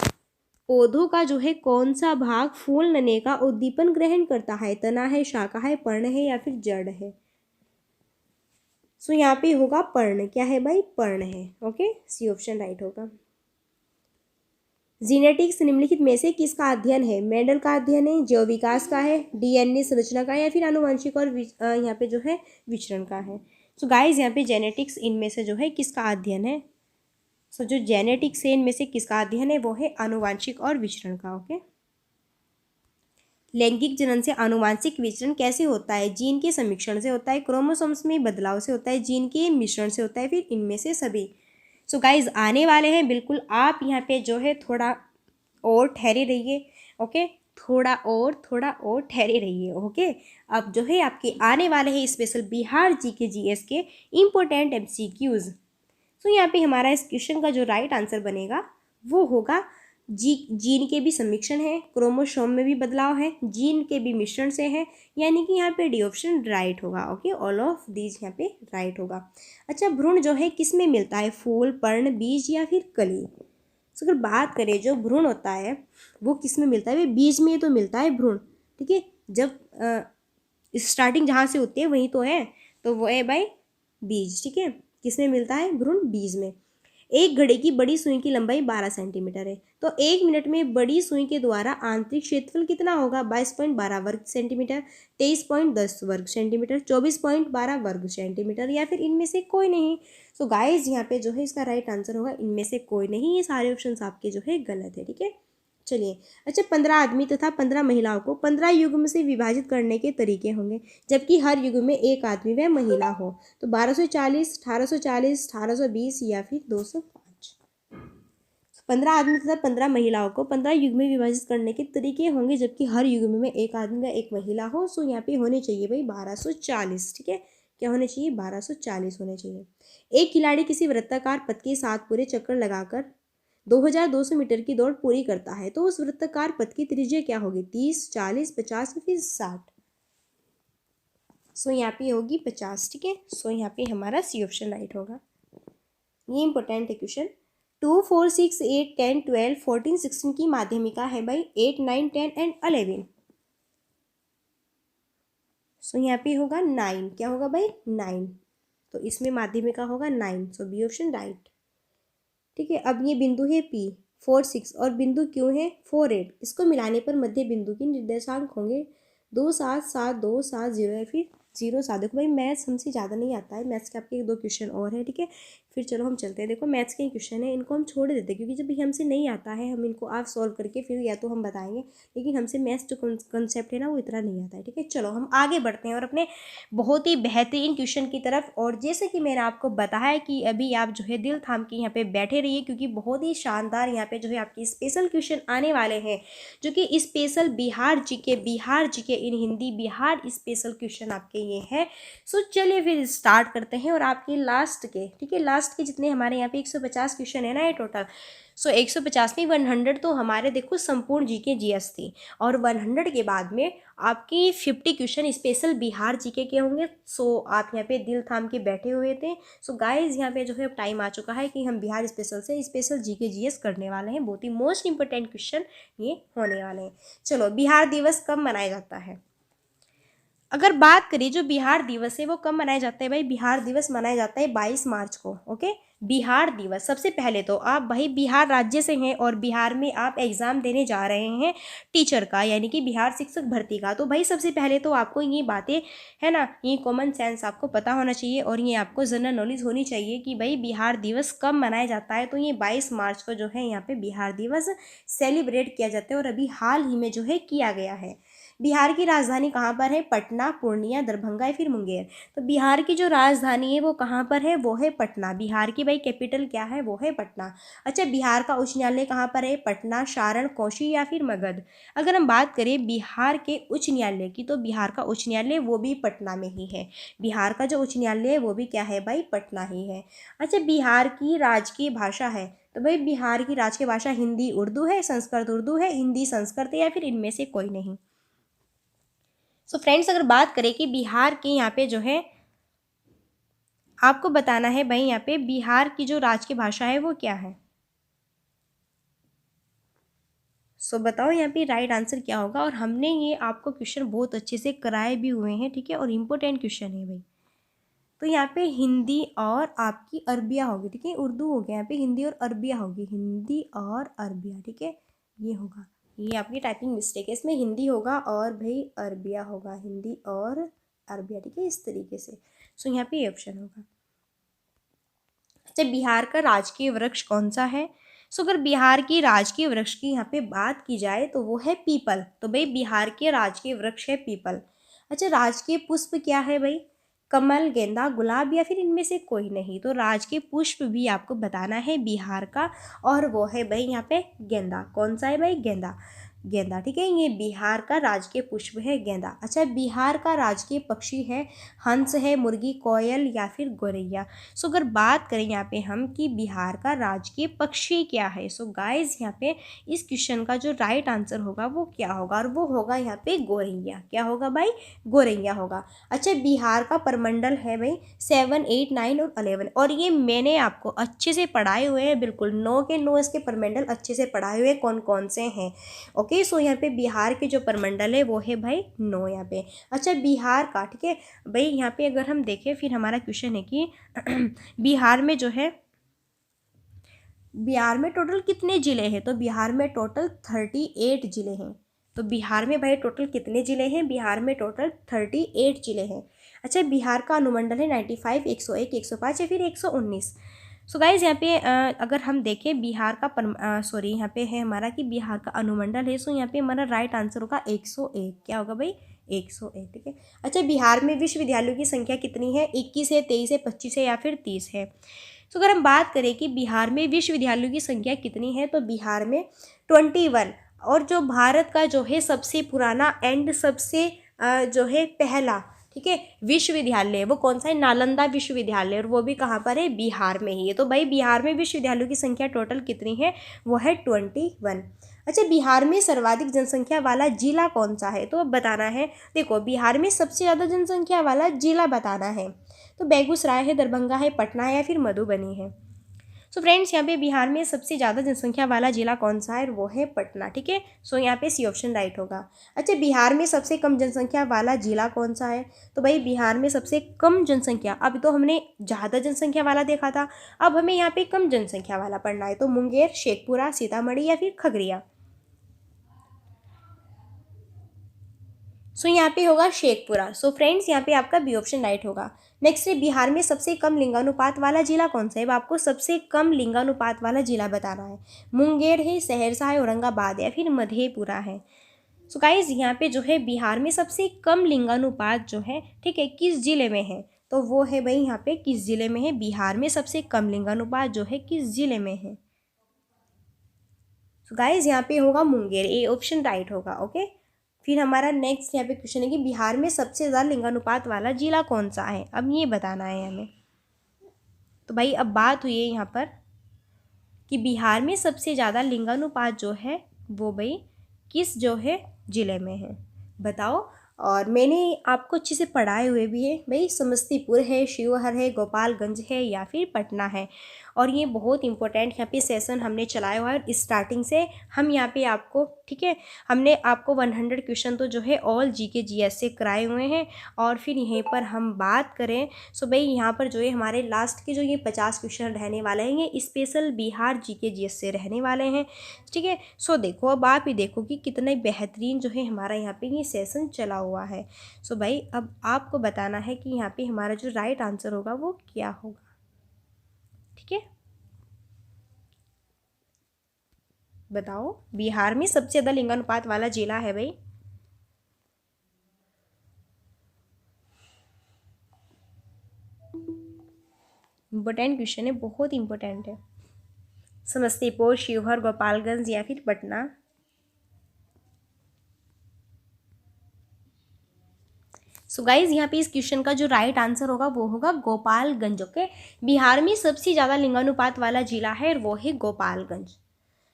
पौधों का जो है कौन सा भाग फूलने का उद्दीपन ग्रहण करता है, तना है, शाखा है, पर्ण है, या फिर जड़ है। सो यहाँ पे होगा पर्ण, क्या है भाई, पर्ण है। ओके, सी ऑप्शन राइट होगा। जीनेटिक्स निम्नलिखित में से किसका अध्ययन है, मेंडल का अध्ययन है, जैव विकास का है, डीएनए संरचना का, या फिर आनुवंशिक और यहाँ पे जो है विचरण का है। सो गाइस यहाँ पे जेनेटिक्स इनमें से जो है किसका अध्ययन है। सो जो जेनेटिक्स है इनमें से किसका अध्ययन है, वो है आनुवांशिक और विचरण का। ओके, लैंगिक जनन से आनुवांशिक विचरण कैसे होता है, जीन के समीक्षण से होता है, क्रोमोसोम्स में बदलाव से होता है, जीन के मिश्रण से होता है, फिर इनमें से सभी। सो गाइज आने वाले हैं, बिल्कुल आप यहाँ पे जो है थोड़ा और ठहरे रहिए। ओके, थोड़ा और ठहरे रहिए। ओके, अब जो है आपके आने वाले हैं स्पेशल बिहार जीके जीएस के इम्पोर्टेंट एमसीक्यूज। सो यहाँ पे हमारा इस क्वेश्चन का जो राइट आंसर बनेगा वो होगा जीन के भी समीक्षण है, क्रोमोसोम में भी बदलाव है, जीन के भी मिश्रण से है, यानी कि यहाँ पे डी ऑप्शन राइट होगा। ओके, ऑल ऑफ दीज यहाँ पे राइट होगा। अच्छा, भ्रूण जो है किस में मिलता है, फूल, पर्ण, बीज, या फिर कली। तो अगर बात करें जो भ्रूण होता है वो किस में मिलता है, बीज में तो मिलता है भ्रूण, ठीक है। जब स्टार्टिंग जहाँ से होती है वहीं तो है, तो वो है भाई बीज, ठीक है। किस में मिलता है भ्रूण, बीज में। एक घड़े की बड़ी सुई की लंबाई 12 सेंटीमीटर है, तो 1 मिनट में बड़ी सुई के द्वारा आंतरिक क्षेत्रफल कितना होगा, 22.12 वर्ग सेंटीमीटर, 23.10 वर्ग सेंटीमीटर, 24.12 वर्ग सेंटीमीटर, या फिर इनमें से कोई नहीं। सो गाइज यहाँ पे जो है इसका राइट आंसर होगा इनमें से कोई नहीं, ये सारे ऑप्शन आपके जो है गलत है, ठीक है। चलिए, अच्छा, 15 आदमी तथा 15 महिलाओं को 15 युग्म से विभाजित करने के तरीके होंगे, जबकि हर युग्म में एक आदमी व महिला हो। तो 1240, 1840, 1820, या फिर 205। 15 आदमी तथा 15 महिलाओं को 15 युग्म में विभाजित करने के तरीके होंगे, जबकि हर युग्म में एक आदमी व एक महिला हो। सो यहाँ पे होने चाहिए भाई 1240, ठीक है। क्या होने चाहिए, 1240 होने चाहिए। एक खिलाड़ी किसी वृत्ताकार पथ के साथ पूरे चक्कर लगाकर 2200 मीटर की दौड़ पूरी करता है, तो उस वृत्ताकार पथ की त्रिज्या क्या होगी, 30, 40, 50, या फिर 60। सो यहाँ पे होगी 50, ठीक है। सो यहाँ पे हमारा सी ऑप्शन राइट होगा। ये इंपॉर्टेंट है क्वेश्चन। 2, 4, 6, 8, 10, 12, 14, 16 की माध्यमिका है भाई 8, 9, 10 एंड 11। सो यहाँ पे होगा 9, क्या होगा भाई 9, तो इसमें माध्यमिक का होगा 9, सो बी ऑप्शन राइट। ठीक है, अब ये बिंदु है P 4 6 और बिंदु Q है 4 8, इसको मिलाने पर मध्य बिंदु के निर्देशांक होंगे 2 7 7 2 7 0 या फिर 0 7। देखो भाई मैथ्स हमसे ज़्यादा नहीं आता है, मैथ्स के आपके 1 2 क्वेश्चन और है, ठीक है। फिर चलो हम चलते हैं। देखो मैथ्स के क्वेश्चन है, इनको हम छोड़ देते हैं क्योंकि जब भी हमसे नहीं आता है हम इनको आप सॉल्व करके फिर या तो हम बताएंगे, लेकिन हमसे मैथ्स जो कंसेप्ट है ना वो इतना नहीं आता है, ठीक है। चलो हम आगे बढ़ते हैं और अपने बहुत ही बेहतरीन क्वेश्चन की तरफ। और जैसे कि मैंने आपको बताया कि अभी आप जो है दिल थाम के यहाँ पे बैठे रहिए क्योंकि बहुत ही शानदार यहाँ पे जो है आपकी स्पेशल क्वेश्चन आने वाले हैं, जो कि स्पेशल बिहार जीके इन हिंदी बिहार स्पेशल क्वेश्चन आपके ये है। सो चलिए फिर स्टार्ट करते हैं। और आपके लास्ट के, ठीक है, लास्ट के जितने हमारे यहाँ पे 150 क्वेश्चन है ना ये टोटल, सो 150 नहीं 100 तो हमारे देखो संपूर्ण जीके जीएस थी, और 100 के बाद में आपकी 50 क्वेश्चन स्पेशल बिहार जीके के होंगे। सो आप यहाँ पे दिल थाम के बैठे हुए थे। सो गाइज यहाँ पे जो है अब टाइम आ चुका है कि हम बिहार स्पेशल से स्पेशल जीके जीएस करने वाले हैं। बहुत ही मोस्ट इंपोर्टेंट क्वेश्चन ये होने वाले हैं। चलो, बिहार दिवस कब मनाया जाता है? अगर बात करें जो बिहार दिवस है वो कब मनाया जाता है भाई? बिहार दिवस मनाया जाता है 22 मार्च को। ओके, बिहार दिवस। सबसे पहले तो आप भाई बिहार राज्य से हैं और बिहार में आप एग्ज़ाम देने जा रहे हैं टीचर का, यानी कि बिहार शिक्षक भर्ती का। तो भाई सबसे पहले तो आपको ये बातें है ना, ये कॉमन सेंस आपको पता होना चाहिए और ये आपको जनरल नॉलेज होनी चाहिए कि भाई बिहार दिवस कब मनाया जाता है। तो ये 22 मार्च को जो है यहाँ पे बिहार दिवस सेलिब्रेट किया जाता है और अभी हाल ही में जो है किया गया है। बिहार की राजधानी कहाँ पर है? पटना, पूर्णिया, दरभंगा या फिर मुंगेर? तो बिहार की जो राजधानी है वो कहाँ पर है? वो है पटना। बिहार की भाई कैपिटल क्या है? वो है पटना। अच्छा, बिहार का उच्च न्यायालय कहाँ पर है? पटना, सारण, कोशी या फिर मगध? अगर हम बात करें बिहार के उच्च न्यायालय की, तो बिहार का उच्च न्यायालय वो भी पटना में ही है। बिहार का जो उच्च न्यायालय है वो भी क्या है भाई? पटना ही है। अच्छा, बिहार की राजकीय भाषा है, तो भाई बिहार की राजकीय भाषा हिंदी उर्दू है, संस्कृत उर्दू है, हिंदी संस्कृत है या फिर इनमें से कोई नहीं। सो फ्रेंड्स, अगर बात करें कि बिहार के यहाँ पे जो है आपको बताना है भाई यहाँ पे बिहार की जो राजकीय भाषा है वो क्या है। सो बताओ यहाँ पे राइट आंसर क्या होगा। और हमने ये आपको क्वेश्चन बहुत अच्छे से कराए भी हुए हैं, ठीक है, और इम्पोर्टेंट क्वेश्चन है भाई। तो यहाँ पे हिंदी और आपकी अरबिया होगी, ठीक है, उर्दू हो गया, यहाँ पे हिंदी और अरबिया होगी, हिंदी और अरबिया, ठीक है, ये होगा। ये आपकी टाइपिंग मिस्टेक है, इसमें हिंदी होगा और भाई अरबिया होगा, हिंदी और अरबिया, ठीक है, इस तरीके से। सो यहाँ पे ये ऑप्शन होगा। अच्छा, बिहार का राजकीय वृक्ष कौन सा है? सो अगर बिहार की राजकीय वृक्ष की यहाँ पे बात की जाए तो वो है पीपल। तो भाई बिहार के राजकीय वृक्ष है पीपल। अच्छा, राजकीय पुष्प क्या है भाई? कमल, गेंदा, गुलाब या फिर इनमें से कोई नहीं? तो राजकीय पुष्प भी आपको बताना है बिहार का, और वो है भाई यहाँ पे गेंदा। कौन सा है भाई? गेंदा, गेंदा, ठीक है, ये बिहार का राजकीय पुष्प है गेंदा। अच्छा, बिहार का राजकीय पक्षी है हंस है, मुर्गी, कोयल या फिर गोरैया? सो अगर बात करें यहाँ पे हम कि बिहार का राजकीय पक्षी क्या है, सो गाइस यहाँ पे इस क्वेश्चन का जो राइट आंसर होगा वो क्या होगा, और वो होगा यहाँ पे गोरैया। क्या होगा भाई? गोरैया होगा। अच्छा, बिहार का परमंडल है भाई 7 8 9 और 11, और ये मैंने आपको अच्छे से पढ़ाए हुए हैं, बिल्कुल 9 के 9 इसके परमंडल अच्छे से पढ़ाए हुए कौन कौन से हैं। ओके, सो यहाँ पे बिहार के जो परमंडल है वो है भाई 9 यहाँ पे। अच्छा, बिहार का, ठीक है भाई, यहाँ पे अगर हम देखें फिर हमारा क्वेश्चन है कि बिहार में जो है, बिहार में टोटल कितने ज़िले हैं? तो बिहार में टोटल 38 ज़िले हैं। तो बिहार में भाई टोटल कितने ज़िले हैं? बिहार में टोटल 38 ज़िले हैं। अच्छा, बिहार का अनुमंडल है 95, 101, 105 या फिर 119? सो गाइज यहाँ पे अगर हम देखें बिहार का सॉरी यहाँ पे है हमारा कि बिहार का अनुमंडल है, सो यहाँ पे हमारा राइट आंसर होगा 101। क्या होगा भाई? 101, ठीक है। अच्छा, बिहार में विश्वविद्यालयों की संख्या कितनी है? 21 है, 23 है, 25 है या फिर 30 है? तो अगर हम बात करें कि बिहार में विश्वविद्यालयों की संख्या कितनी है, तो बिहार में 21। और जो भारत का जो है सबसे पुराना एंड सबसे जो है पहला, ठीक है, विश्वविद्यालय वो कौन सा है? नालंदा विश्वविद्यालय, और वो भी कहाँ पर है? बिहार में ही है। तो भाई बिहार में विश्वविद्यालयों की संख्या टोटल कितनी है? वो है 21। अच्छा, बिहार में सर्वाधिक जनसंख्या वाला जिला कौन सा है? तो अब बताना है। देखो, बिहार में सबसे ज़्यादा जनसंख्या वाला जिला बताना है। तो बेगूसराय है, दरभंगा है, पटना है या फिर मधुबनी है? सो फ्रेंड्स यहाँ पे बिहार में सबसे ज़्यादा जनसंख्या वाला जिला कौन सा है, वो है पटना। ठीक है, सो यहाँ पे सी ऑप्शन राइट होगा। अच्छा, बिहार में सबसे कम जनसंख्या वाला जिला कौन सा है, तो भाई बिहार में सबसे कम जनसंख्या, अभी तो हमने ज़्यादा जनसंख्या वाला देखा था, अब हमें यहाँ पे कम जनसंख्या वाला पढ़ना है। तो मुंगेर, शेखपुरा, सीतामढ़ी या फिर खगड़िया। सो यहाँ पे होगा शेखपुरा। सो फ्रेंड्स यहाँ पे आपका बी ऑप्शन राइट होगा। नेक्स्ट है, बिहार में सबसे कम लिंगानुपात वाला जिला कौन सा है, आपको सबसे कम लिंगानुपात वाला जिला बताना है। मुंगेर है, सहरसा है, औरंगाबाद या फिर मधेपुरा है। सो गाइज यहाँ पे जो है बिहार में सबसे कम लिंगानुपात जो है, ठीक है, किस जिले में है, तो वो है भाई यहाँ पे किस जिले में है, बिहार में सबसे कम लिंगानुपात जो है किस जिले में है। सो गाइज यहाँ पे होगा मुंगेर, ए ऑप्शन राइट होगा। ओके, फिर हमारा नेक्स्ट यहाँ पे क्वेश्चन है कि बिहार में सबसे ज़्यादा लिंगानुपात वाला जिला कौन सा है, अब ये बताना है हमें। तो भाई अब बात हुई है यहाँ पर कि बिहार में सबसे ज़्यादा लिंगानुपात जो है वो भाई किस जो है जिले में है, बताओ। और मैंने आपको अच्छे से पढ़ाए हुए भी है भाई, समस्तीपुर है, शिवहर है, गोपालगंज है या फिर पटना है। और ये बहुत इंपॉर्टेंट यहाँ पे सेशन हमने चलाया हुआ है स्टार्टिंग से। हम यहाँ पे आपको, ठीक है, हमने आपको 100 क्वेश्चन तो जो है ऑल जीके जीएस से कराए हुए हैं। और फिर यहीं पर हम बात करें, सो भाई यहाँ पर जो है हमारे लास्ट के जो ये 50 क्वेश्चन रहने वाले हैं ये स्पेशल बिहार जीके जीएस से रहने वाले हैं। ठीक है, सो देखो अब आप ही देखो कि कितने बेहतरीन जो है हमारा यहाँ पे ये सेशन चला हुआ है। सो भाई अब आपको बताना है कि यहाँ पे हमारा जो राइट आंसर होगा वो क्या होगा। ठीक है, बताओ बिहार में सबसे ज़्यादा लिंगानुपात वाला जिला है भाई। इम्पोर्टेंट क्वेश्चन है, बहुत इंपॉर्टेंट है। समस्तीपुर, शिवहर, गोपालगंज या फिर पटना। सो गाइज यहाँ पे इस क्वेश्चन का जो राइट आंसर होगा वो होगा गोपालगंज। ओके, बिहार में सबसे ज़्यादा लिंगानुपात वाला जिला है वो है गोपालगंज।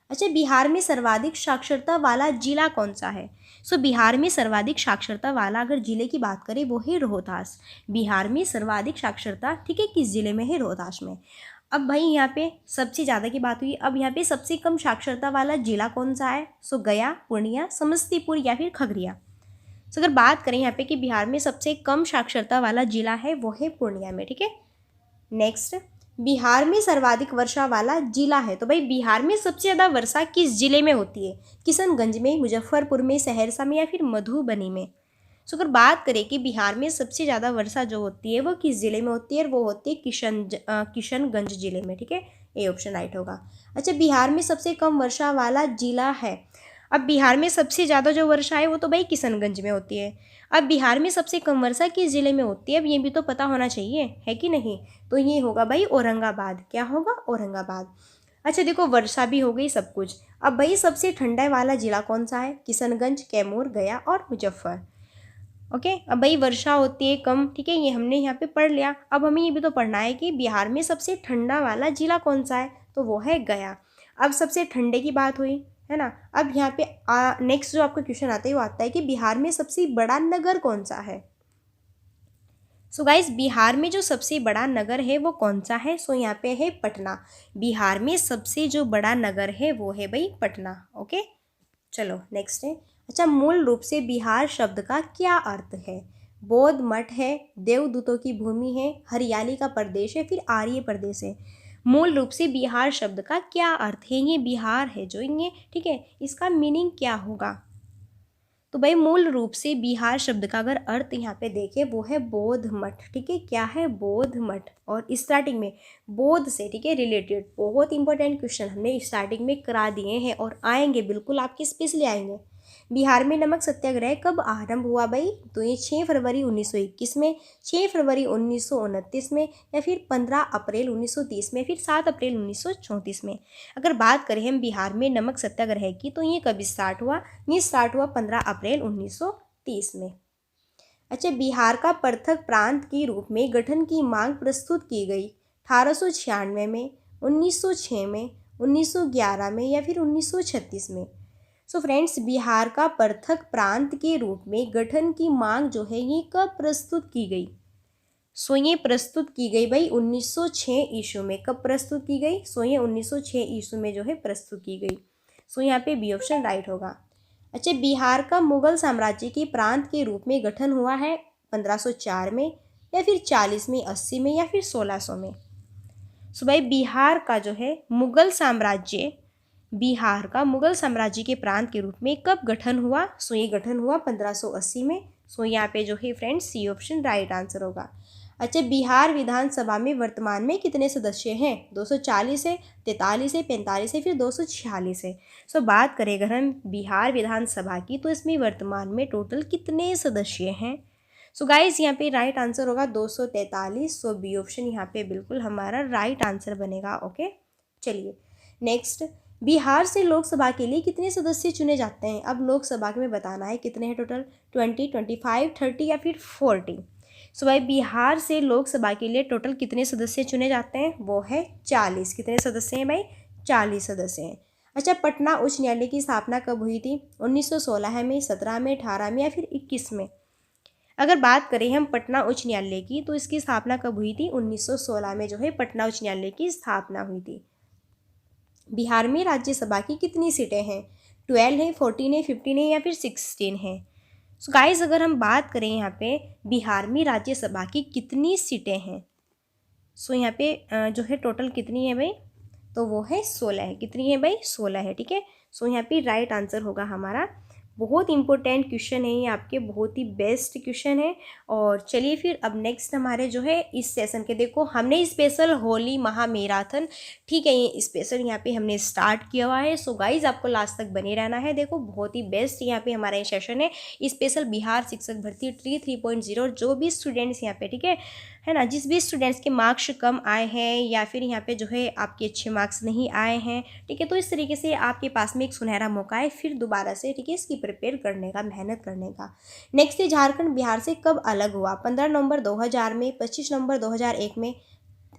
अच्छा, बिहार में सर्वाधिक साक्षरता वाला जिला कौन सा है, सो बिहार में सर्वाधिक साक्षरता वाला अगर जिले की बात करें वो है रोहतास। बिहार में सर्वाधिक साक्षरता, ठीक है, किस जिले में है, रोहतास में। अब भाई यहाँ पे सबसे ज़्यादा की बात हुई, अब यहाँ पे सबसे कम साक्षरता वाला जिला कौन सा है, सो गया, पूर्णिया, समस्तीपुर या फिर खगड़िया। सो अगर बात करें यहाँ पे कि बिहार में सबसे कम साक्षरता वाला जिला है वो है पूर्णिया में। ठीक है, नेक्स्ट, बिहार में सर्वाधिक वर्षा वाला जिला है, तो भाई बिहार में सबसे ज़्यादा वर्षा किस जिले में होती है, किशनगंज में, मुजफ्फरपुर में, सहरसा में या फिर मधुबनी में। सो अगर बात करें कि बिहार में सबसे ज़्यादा वर्षा जो होती है वो किस जिले में होती है, वो होती है किशनगंज जिले में। ठीक है, ए ऑप्शन राइट होगा। अच्छा, बिहार में सबसे कम वर्षा वाला जिला है, अब बिहार में सबसे ज़्यादा जो वर्षा है वो तो भाई किशनगंज में होती है। अब बिहार में सबसे कम वर्षा किस ज़िले में होती है, अब ये भी तो पता होना चाहिए, है कि नहीं। तो ये होगा भाई औरंगाबाद। क्या होगा, औरंगाबाद। अच्छा देखो, वर्षा भी हो गई, सब कुछ। अब भाई सबसे ठंडा वाला ज़िला कौन सा है, किशनगंज, कैमूर, गया और मुजफ्फर। ओके, अब भाई वर्षा होती है कम, ठीक है, ये हमने यहाँ पे पढ़ लिया। अब हमें ये भी तो पढ़ना है कि बिहार में सबसे ठंडा वाला जिला कौन सा है, तो वो है गया। अब सबसे ठंडे की बात हुई, है ना। अब यहाँ पे नेक्स्ट जो आपका क्वेश्चन आता है वो आता है कि बिहार में सबसे बड़ा नगर कौन सा है। सो गाइस, बिहार में जो सबसे बड़ा नगर है वो कौन सा है, सो यहाँ पे है पटना। बिहार में सबसे जो बड़ा नगर है वो है भाई पटना। ओके, चलो नेक्स्ट है। अच्छा, मूल रूप से बिहार शब्द का क्या अर्थ है, बौद्ध मठ है, देवदूतों की भूमि है, हरियाली का प्रदेश है, फिर आर्य प्रदेश है। मूल रूप से बिहार शब्द का क्या अर्थ है, ये बिहार है जो ये, ठीक है, इसका मीनिंग क्या होगा। तो भाई मूल रूप से बिहार शब्द का अगर अर्थ यहाँ पे देखें वो है बौद्ध मठ। ठीक है, क्या है, बौद्ध मठ। और स्टार्टिंग में बौद्ध से, ठीक है, रिलेटेड बहुत इंपॉर्टेंट क्वेश्चन हमने स्टार्टिंग में करा दिए हैं और आएंगे, बिल्कुल आपके स्पेशली आएंगे। बिहार में नमक सत्याग्रह कब आरंभ हुआ भाई, तो ये 6 फरवरी 1921 में, 6 फरवरी 1929 में या फिर 15 अप्रैल 1930 में, फिर 7 अप्रैल 1934 में। अगर बात करें हम बिहार में नमक सत्याग्रह की, तो ये कब स्टार्ट हुआ, ये स्टार्ट हुआ 15 अप्रैल 1930 में। अच्छा, बिहार का पृथक प्रांत के रूप में गठन की मांग प्रस्तुत की गई 1896 में, 1906 में, 1911 में या फिर 1936 में। सो फ्रेंड्स, बिहार का पृथक प्रांत के रूप में गठन की मांग जो है ये कब प्रस्तुत की गई, सो ये प्रस्तुत की गई भाई 1906 ईस्वी में। कब प्रस्तुत की गई? सो ये 1906 ईस्वी में जो है प्रस्तुत की गई। सो यहाँ पे बी ऑप्शन राइट होगा। अच्छा, बिहार का मुगल साम्राज्य के प्रांत के रूप में गठन हुआ है 1504 में, या फिर 40 में, 80 में, या फिर 1600 में? सो भाई बिहार का जो है मुगल साम्राज्य, बिहार का मुगल साम्राज्य के प्रांत के रूप में कब गठन हुआ? सो ये गठन हुआ 1580 में। सो यहाँ पे जो है friends c option right answer होगा। अच्छा, बिहार विधानसभा में वर्तमान में कितने सदस्य हैं? 240 है, 43 है, 45 है, फिर 246 है? सो बात करें अगर हम बिहार विधानसभा की, तो इसमें वर्तमान में टोटल कितने सदस्य हैं? सो गाइज यहाँ पे राइट आंसर होगा 243। सो बी ऑप्शन यहाँ पे बिल्कुल हमारा राइट आंसर बनेगा। ओके, चलिए नेक्स्ट। बिहार से लोकसभा के लिए कितने सदस्य चुने जाते हैं? अब लोकसभा में बताना है कितने हैं टोटल, 20, 25, 30 या फिर 40? सो भाई बिहार से लोकसभा के लिए टोटल कितने सदस्य चुने जाते हैं? वो है 40। कितने सदस्य हैं भाई? 40 सदस्य हैं। अच्छा, पटना उच्च न्यायालय की स्थापना कब हुई थी? 1916 में, 17 में, 18 में, या फिर 21 में? अगर बात करें हम पटना उच्च न्यायालय की, तो इसकी स्थापना कब हुई थी? 1916 में जो है पटना उच्च न्यायालय की स्थापना हुई थी। बिहार में राज्यसभा की कितनी सीटें हैं? 12 है, 14 है, 15 है, या फिर 16 है? सो गाइस अगर हम बात करें यहाँ पे बिहार में राज्यसभा की कितनी सीटें हैं, सो यहाँ पे जो है टोटल कितनी है भाई? तो वो है 16 है। कितनी है भाई? 16 है। ठीक है, सो यहाँ पे राइट आंसर होगा हमारा। बहुत इंपॉर्टेंट क्वेश्चन है ये आपके, बहुत ही बेस्ट क्वेश्चन है। और चलिए फिर अब नेक्स्ट हमारे जो है इस सेशन के, देखो हमने स्पेशल होली महा मैराथन, ठीक है, ये स्पेशल यहाँ पे हमने स्टार्ट किया हुआ है। सो गाइज आपको लास्ट तक बने रहना है। देखो बहुत ही बेस्ट यहाँ पे हमारा ये सेशन है, स्पेशल बिहार शिक्षक भर्ती ट्री 3.0। जो भी स्टूडेंट्स यहाँ पे, ठीक है ना, जिस भी स्टूडेंट्स के मार्क्स कम आए हैं या फिर यहाँ पे जो है आपके अच्छे मार्क्स नहीं आए हैं, ठीक है, तो इस तरीके से आपके पास में एक सुनहरा मौका है फिर दोबारा से, ठीक है, इसकी प्रिपेयर करने का, मेहनत करने का। नेक्स्ट है झारखंड बिहार से कब अलग हुआ? 15 नवंबर 2000 में, 25 नवंबर 2001 में,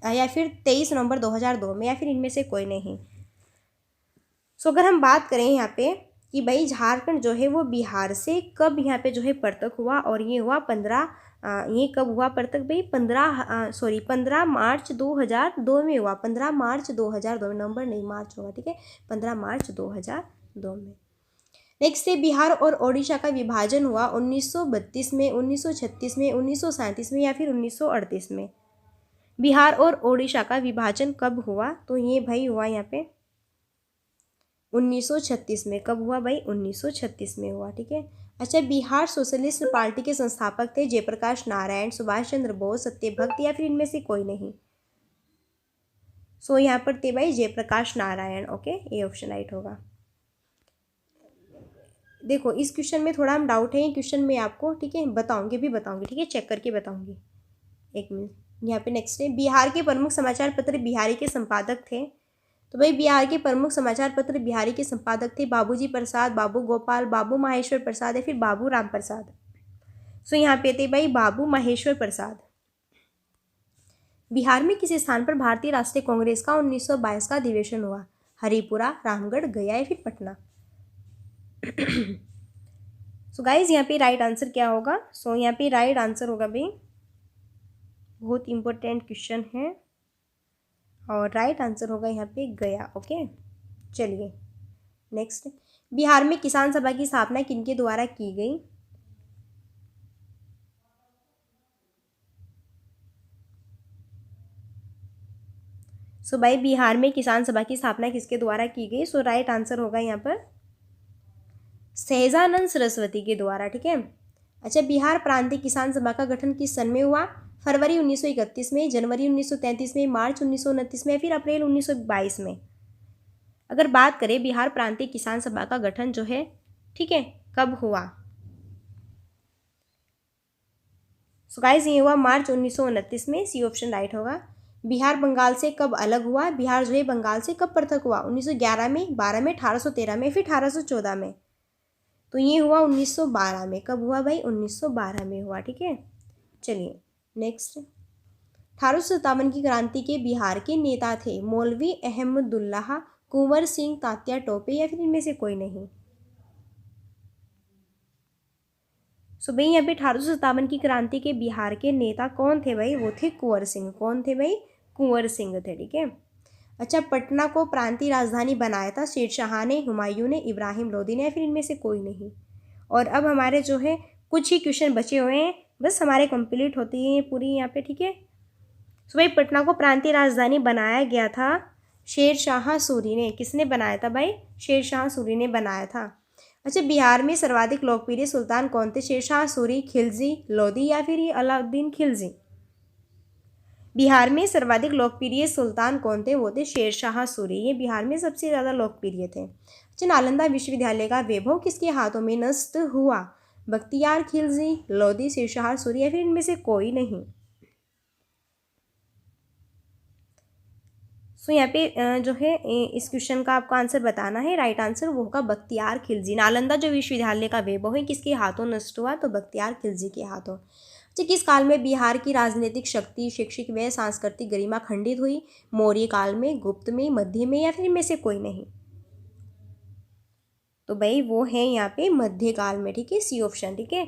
या फिर 23 नवंबर 2002 में, या फिर इनमें से कोई नहीं? सो अगर हम बात करें यहाँ पे कि भाई झारखंड जो है वो बिहार से कब यहाँ पे जो है पृथक हुआ, और ये हुआ 15 ये कब हुआ पृथक भाई? 15 मार्च 2002 में हुआ। 15 मार्च 2002 में, नवंबर नहीं मार्च होगा, ठीक है, 15 मार्च 2002 में। नेक्स्ट है बिहार और ओडिशा का विभाजन हुआ 1932 में, 1936 में, 1937 में, या फिर 1938 में? बिहार और ओडिशा का विभाजन कब हुआ? तो ये भाई हुआ यहाँ पे 1936 में। कब हुआ भाई? 1936 में हुआ। ठीक है, अच्छा, बिहार सोशलिस्ट पार्टी के संस्थापक थे जयप्रकाश नारायण, सुभाष चंद्र बोस, सत्यभक्त, या फिर इनमें से कोई नहीं? सो यहाँ पर थे भाई जयप्रकाश नारायण। ओके, ये ऑप्शन राइट होगा। देखो इस क्वेश्चन में थोड़ा हम डाउट है, ये क्वेश्चन में आपको, ठीक है, बताऊंगी, ठीक है, चेक करके बताऊंगी। एक मिनट। यहाँ पे नेक्स्ट है बिहार के प्रमुख समाचार पत्र बिहारी के संपादक थे। तो भाई बिहार के प्रमुख समाचार पत्र बिहारी के संपादक थे बाबूजी प्रसाद, बाबू गोपाल, बाबू महेश्वर प्रसाद, या फिर बाबू राम प्रसाद? सो यहाँ पे थे भाई बाबू महेश्वर प्रसाद। बिहार में किस स्थान पर भारतीय राष्ट्रीय कांग्रेस का 1922 का अधिवेशन हुआ? हरिपुरा, रामगढ़, गया, या फिर पटना? सो गाइज यहाँ पे राइट आंसर क्या होगा? सो यहाँ पे राइट आंसर होगा भाई, बहुत इंपॉर्टेंट क्वेश्चन है, और राइट आंसर होगा यहाँ पे गया। ओके, चलिए नेक्स्ट। बिहार में किसान सभा की स्थापना किनके द्वारा की गई? सो भाई बिहार में किसान सभा की स्थापना किसके द्वारा की गई? सो राइट आंसर होगा यहाँ पर सहजानंद सरस्वती के द्वारा। ठीक है, अच्छा, बिहार प्रांतीय किसान सभा का गठन किस सन में हुआ? फरवरी 1931 में, जनवरी 1933 में, मार्च 1929 में, या फिर अप्रैल 1922 में? अगर बात करें बिहार प्रांतीय किसान सभा का गठन जो है, ठीक है, कब हुआ? सो गाइस ये हुआ मार्च 1929 में। सी ऑप्शन राइट होगा। बिहार बंगाल से कब अलग हुआ? बिहार जो है बंगाल से कब पृथक हुआ? 1911 में, 12 में, 1813 में, फिर 1814 में? तो ये हुआ 1912 में। कब हुआ भाई? 1912 में हुआ। ठीक है, चलिए नेक्स्ट। 1857 की क्रांति के बिहार के नेता थे मौलवी अहमदुल्लाह, कुंवर सिंह, तात्या टोपे, या फिर इनमें से कोई नहीं? सो भाई यहाँ पे 1857 की क्रांति के बिहार के नेता कौन थे भाई? वो थे कुंवर सिंह। कौन थे भाई? कुंवर सिंह थे, ठीक है। अच्छा, पटना को प्रांतीय राजधानी बनाया था शेरशाह ने, हुमायूं ने, इब्राहिम लोदी ने, या फिर इनमें से कोई नहीं? और अब हमारे जो है कुछ ही क्वेश्चन बचे हुए हैं, बस हमारे कंप्लीट होती हैं पूरी यहाँ पे, ठीक है। सो भाई पटना को प्रांतीय राजधानी बनाया गया था शेरशाह सूरी ने। किसने बनाया था भाई? शेरशाह सूरी ने बनाया था। अच्छा, बिहार में सर्वाधिक लोकप्रिय सुल्तान कौन थे? शेरशाह सूरी, खिलजी, लोदी, या फिर ये अलाउद्दीन खिलजी? बिहार में सर्वाधिक लोकप्रिय सुल्तान कौन थे? वो थे शेरशाह सूरी। ये बिहार में सबसे ज़्यादा लोकप्रिय थे। अच्छा, नालंदा विश्वविद्यालय का वैभव किसके हाथों में नष्ट हुआ? बख्तियार खिलजी, लोदी, शेरशाह सूरी, या फिर इनमें से कोई नहीं? सो यहाँ पे जो है इस क्वेश्चन का आपको आंसर बताना है। राइट आंसर वो होगा बख्तियार खिलजी। नालंदा जो विश्वविद्यालय का वैभव है किसके हाथों नष्ट हुआ? तो बख्तियार खिलजी के हाथों। अच्छा, किस काल में बिहार की राजनीतिक शक्ति, शैक्षिक व सांस्कृतिक गरिमा खंडित हुई? मौर्य काल में, गुप्त में, मध्य में, या फिर इनमें से कोई नहीं? तो भाई वो है यहाँ पे मध्य काल में, ठीक है, सी ऑप्शन, ठीक है।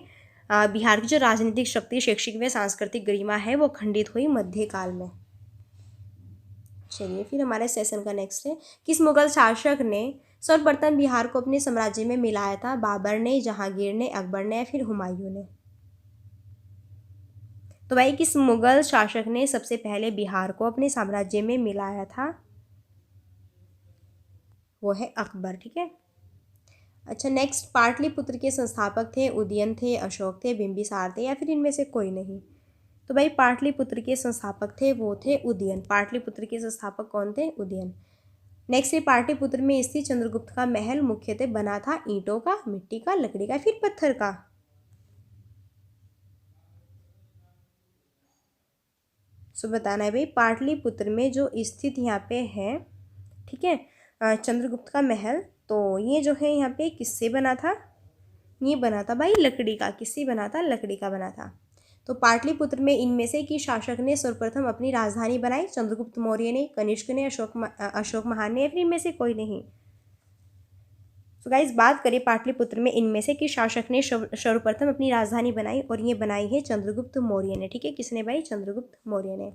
बिहार की जो राजनीतिक शक्ति, शैक्षिक व सांस्कृतिक गरिमा है वो खंडित हुई मध्य काल में। चलिए फिर हमारे सेशन का नेक्स्ट है, किस मुगल शासक ने सर्वप्रथम बिहार को अपने साम्राज्य में मिलाया था? बाबर ने, जहांगीर ने, अकबर ने, या फिर हुमायूं ने? तो भाई किस मुगल शासक ने सबसे पहले बिहार को अपने साम्राज्य में मिलाया था? वो है अकबर, ठीक है। अच्छा नेक्स्ट, पाटलिपुत्र के संस्थापक थे? उदयन थे, अशोक थे, बिंबिसार थे, या फिर इनमें से कोई नहीं? तो भाई पाटलिपुत्र के संस्थापक थे वो थे उदयन। पाटलिपुत्र के संस्थापक कौन थे? उदयन। नेक्स्ट है, पाटलिपुत्र में स्थित चंद्रगुप्त का महल मुख्यतः बना था ईंटों का, मिट्टी का, लकड़ी का, फिर पत्थर का? सो बताना है भाई, पाटलिपुत्र में जो स्थित यहाँ पे है, ठीक है, चंद्रगुप्त का महल, तो ये जो है यहाँ पे किससे बना था? ये बना था भाई लकड़ी का। किससे बना था? लकड़ी का बना था। तो पाटलिपुत्र में इनमें से किस शासक ने सर्वप्रथम अपनी राजधानी बनाई? चंद्रगुप्त मौर्य ने, कनिष्क ने, अशोक महान ने, या फिर इनमें से कोई नहीं? तो गाइस बात करें पाटलिपुत्र में इनमें से किस शासक ने सर्वप्रथम अपनी राजधानी बनाई? और ये बनाई है चंद्रगुप्त मौर्य ने, ठीक है। किसने भाई? चंद्रगुप्त मौर्य ने।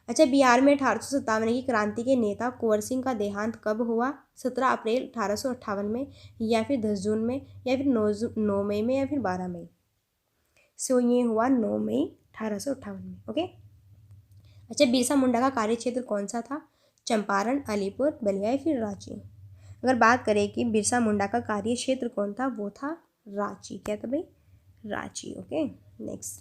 अच्छा, बिहार में 1857 की क्रांति के नेता कुंवर सिंह का देहांत कब हुआ? 17 अप्रैल 1858 में, या फिर 10 जून में, या फिर 9 मई में, या फिर 12 मई? सो ये हुआ 9 मई 1858 में, ओके। अच्छा, बिरसा मुंडा का कार्यक्षेत्र कौन सा था? चंपारण, अलीपुर, बलिया, या फिर रांची? अगर बात करें कि बिरसा मुंडा का कार्य क्षेत्र कौन था, वो था रांची। क्या था भाई? रांची, ओके। नेक्स्ट,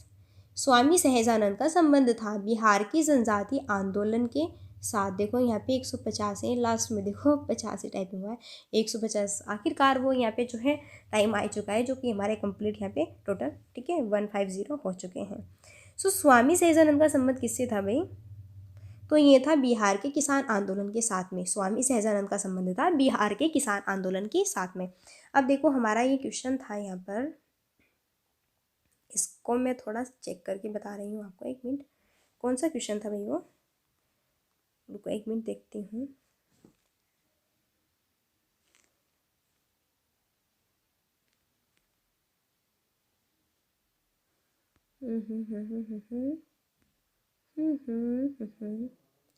स्वामी सहजानंद का संबंध था बिहार की जनजाति आंदोलन के साथ? देखो यहाँ पे 150 है, लास्ट में देखो 50 टाइपिंग हुआ है, 150। आखिरकार वो यहाँ पे जो है टाइम आ चुका है, जो कि हमारे कंप्लीट यहाँ पे टोटल, ठीक है, 150 हो चुके हैं। सो स्वामी सहजानंद का संबंध किससे था भाई? तो ये था बिहार के किसान आंदोलन के साथ में। स्वामी सहजानंद का संबंध था बिहार के किसान आंदोलन के साथ में। अब देखो हमारा ये क्वेश्चन था यहाँ पर, इसको मैं थोड़ा चेक करके बता रही हूँ आपको, एक मिनट। कौन सा क्वेश्चन था भाई वो? रुको एक मिनट देखती हूँ।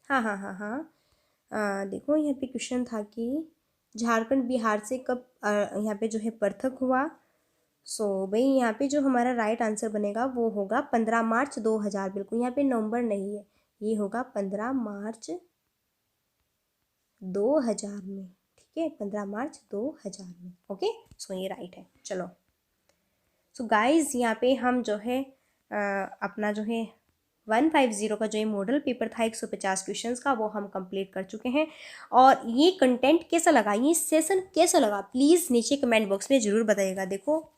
हाँ हाँ हाँ हाँ। देखो यहाँ पे क्वेश्चन था कि झारखंड बिहार से कब यहाँ पे जो है पृथक हुआ? सो भाई यहाँ पे जो हमारा राइट आंसर बनेगा वो होगा 15 मार्च 2000। बिल्कुल यहाँ पे नवंबर नहीं है, ये होगा 15 मार्च 2000 में, ठीक है, 15 मार्च 2000 में, ओके। सो ये राइट है। चलो सो गाइज यहाँ पे हम जो है अपना जो है 150 का जो ये मॉडल पेपर था 150 क्वेश्चंस का, वो हम कंप्लीट कर चुके हैं। और ये कंटेंट कैसा लगा, ये सेशन कैसा लगा, प्लीज़ नीचे कमेंट बॉक्स में ज़रूर बताइएगा। देखो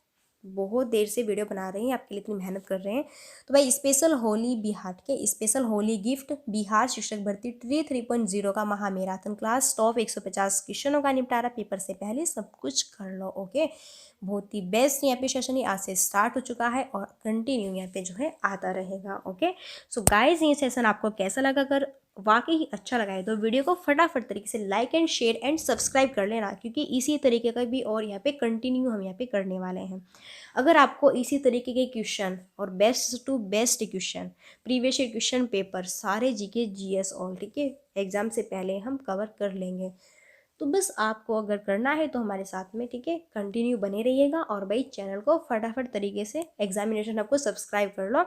बहुत देर से वीडियो बना रहे हैं, आपके लिए इतनी मेहनत कर रहे हैं, तो भाई स्पेशल होली बिहार के स्पेशल होली गिफ्ट बिहार शिक्षक भर्ती ट्री 3.0 का महा मैराथन क्लास टॉप 150 क्वेश्चनों का निपटारा पेपर से पहले सब कुछ कर लो, ओके। बहुत ही बेस्ट यहाँ पे सेशन ही आज से स्टार्ट हो चुका है और कंटिन्यू यहाँ पे जो है आता रहेगा, ओके। सो गाइज ये सेशन आपको कैसा लगा? अगर वाकई ही अच्छा लगा है तो वीडियो को फटाफट तरीके से like and share and subscribe कर लेना, क्योंकि इसी तरीके का भी और यहाँ पे कंटिन्यू हम यहाँ पे करने वाले हैं। अगर आपको इसी तरीके के क्वेश्चन और best to best question, previous year question paper सारे जीके जीएस ऑल, ठीक है, एग्जाम से पहले हम कवर कर लेंगे। तो बस आपको अगर करना है तो हमारे साथ में, ठीक है, कंटिन्यू बने रहिएगा। और भाई चैनल को फटाफट तरीके से एग्जामिनेशन आपको सब्सक्राइब कर लो,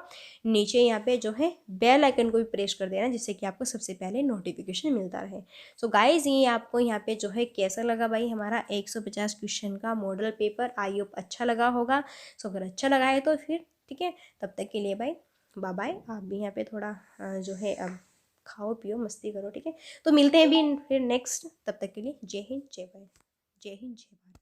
नीचे यहाँ पे जो है बेल आइकन को भी प्रेस कर देना, जिससे कि आपको सबसे पहले नोटिफिकेशन मिलता रहे। सो गाइज ये आपको यहाँ पे जो है कैसा लगा भाई हमारा 150 क्वेश्चन का मॉडल पेपर, आई होप अच्छा लगा होगा। सो अगर अच्छा लगा है तो फिर ठीक है, तब तक के लिए भाई बाय बाय। आप भी यहाँ पे थोड़ा जो है अब खाओ पियो मस्ती करो, ठीक है। तो मिलते हैं भी फिर नेक्स्ट, तब तक के लिए जय हिंद जय भारत, जय हिंद जय भारत।